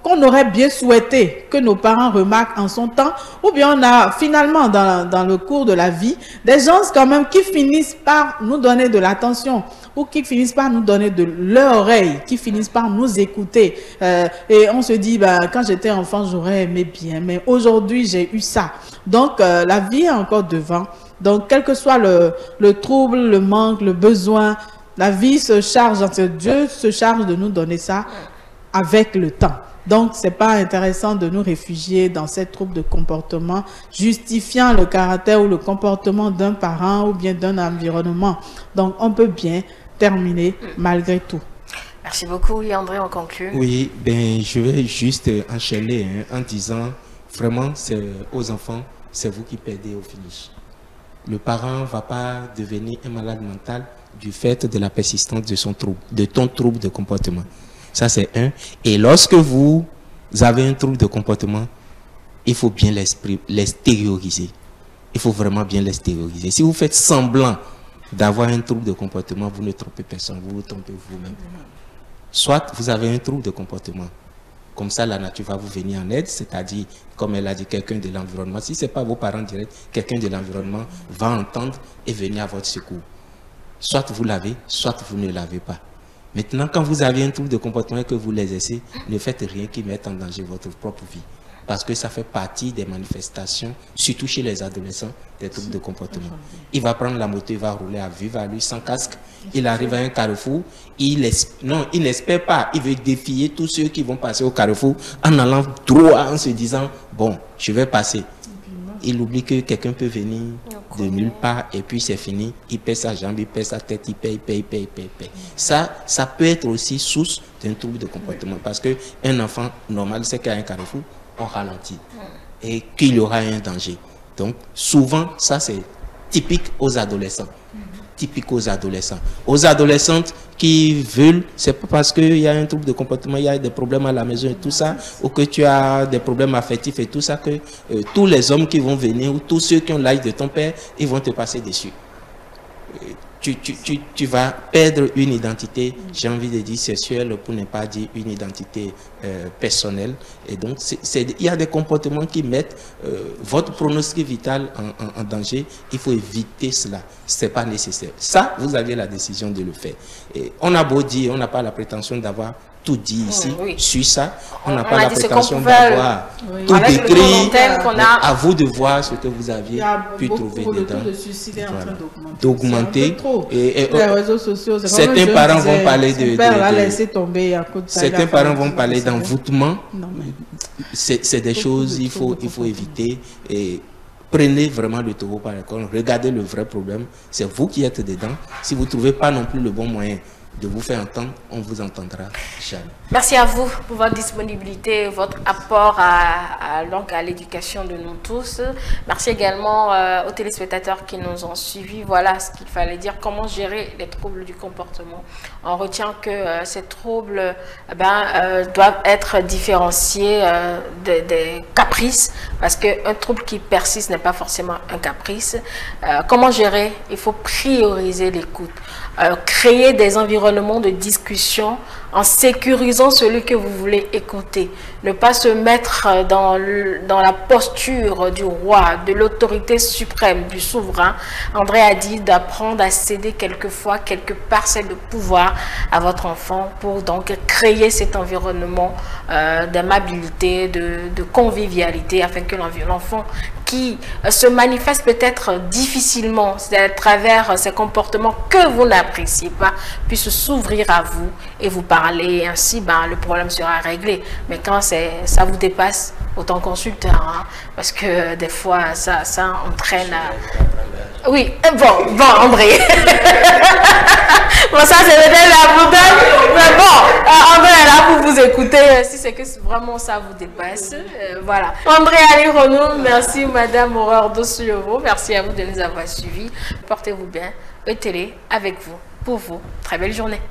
qu'on aurait bien souhaité que nos parents remarquent en son temps, ou bien on a finalement dans le cours de la vie des gens quand même qui finissent par nous donner de l'attention, ou qui finissent par nous donner de leur oreille, qui finissent par nous écouter, et on se dit, bah, quand j'étais enfant j'aurais aimé bien, mais aujourd'hui j'ai eu ça. Donc la vie est encore devant. Donc, quel que soit le trouble, le manque, le besoin, la vie se charge, Dieu se charge de nous donner ça avec le temps. Donc, c'est pas intéressant de nous réfugier dans cette trouble de comportement justifiant le caractère ou le comportement d'un parent ou bien d'un environnement. Donc, on peut bien terminer malgré tout. Merci beaucoup. Oui, André, on conclut. Oui, ben, je vais juste enchaîner en disant, vraiment, c'est aux enfants, c'est vous qui perdez au finish. Le parent ne va pas devenir un malade mental du fait de la persistance de son trouble, de ton trouble de comportement. Ça, c'est un. Et lorsque vous avez un trouble de comportement, il faut bien l'extérioriser. Il faut vraiment bien l'extérioriser. Si vous faites semblant d'avoir un trouble de comportement, vous ne trompez personne, vous vous trompez vous-même. Soit vous avez un trouble de comportement. Comme ça, la nature va vous venir en aide, c'est-à-dire, comme elle a dit, quelqu'un de l'environnement. Si ce n'est pas vos parents directs, quelqu'un de l'environnement va entendre et venir à votre secours. Soit vous l'avez, soit vous ne l'avez pas. Maintenant, quand vous avez un trouble de comportement et que vous l'exercez, ne faites rien qui mette en danger votre propre vie. Parce que ça fait partie des manifestations, surtout chez les adolescents, des troubles de comportement. Il va prendre la moto, il va rouler à vive allure, sans casque. Il arrive à un carrefour, il n'espère pas, il veut défier tous ceux qui vont passer au carrefour en allant droit, en se disant, bon, je vais passer. Il oublie que quelqu'un peut venir de nulle part et puis c'est fini. Il pèse sa jambe, il pèse sa tête, il paye. Ça peut être aussi source d'un trouble de comportement. Parce qu'un enfant normal sait qu'il y a un carrefour, on ralentit et qu'il y aura un danger. Donc, souvent, ça c'est typique aux adolescents. Typique aux adolescents. Aux adolescentes qui veulent, c'est pas parce qu'il y a un trouble de comportement, il y a des problèmes à la maison et tout ça, ou que tu as des problèmes affectifs et tout ça, que tous les hommes qui vont venir, ou tous ceux qui ont l'âge de ton père, ils vont te passer dessus. Tu vas perdre une identité, j'ai envie de dire sexuelle, pour ne pas dire une identité personnelle. Et donc, il y a des comportements qui mettent votre pronostic vital en danger. Il faut éviter cela. Ce n'est pas nécessaire. Ça, vous avez la décision de le faire. Et on a beau dire, on n'a pas la prétention d'avoir tout dit ici, sur ça. On n'a pas la prétention d'avoir tout décrit. À vous de voir ce que vous aviez pu trouver dedans. Le taux de suicide est en train d'augmenter. Et les réseaux sociaux, certains parents vont parler de certains parents vont parler d'envoûtement. C'est des choses il faut éviter. Et prenez vraiment le taureau par les cornes. Regardez le vrai problème. C'est vous qui êtes dedans. Si vous ne trouvez pas non plus le bon moyen de vous faire entendre, on vous entendra jamais. Merci à vous pour votre disponibilité, votre apport à l'éducation de nous tous. Merci également aux téléspectateurs qui nous ont suivis. Voilà ce qu'il fallait dire, comment gérer les troubles du comportement. On retient que ces troubles doivent être différenciés des caprices, parce qu'un trouble qui persiste n'est pas forcément un caprice. Comment gérer? Il faut prioriser l'écoute. Créer des environnements de discussion en sécurisant celui que vous voulez écouter. Ne pas se mettre dans la posture du roi, de l'autorité suprême, du souverain. André a dit d'apprendre à céder quelquefois quelques parcelles de pouvoir à votre enfant pour donc créer cet environnement d'aimabilité, de convivialité, afin que l'enfant qui se manifeste peut-être difficilement, c'est à travers ces comportements que vous n'appréciez pas, puisse s'ouvrir à vous et vous parler, et ainsi le problème sera réglé. Mais quand ça vous dépasse, autant consulter, hein, parce que des fois ça entraîne à... Oui, bon André. Bon, ça c'est peut-être la bouteille, mais bon, André est là pour vous écouter si c'est que vraiment ça vous dépasse. Voilà. André Ali Renaud, merci Madame Aurore Dossuyovo, merci à vous de nous avoir suivis. Portez-vous bien, ETélé avec vous, pour vous. Très belle journée.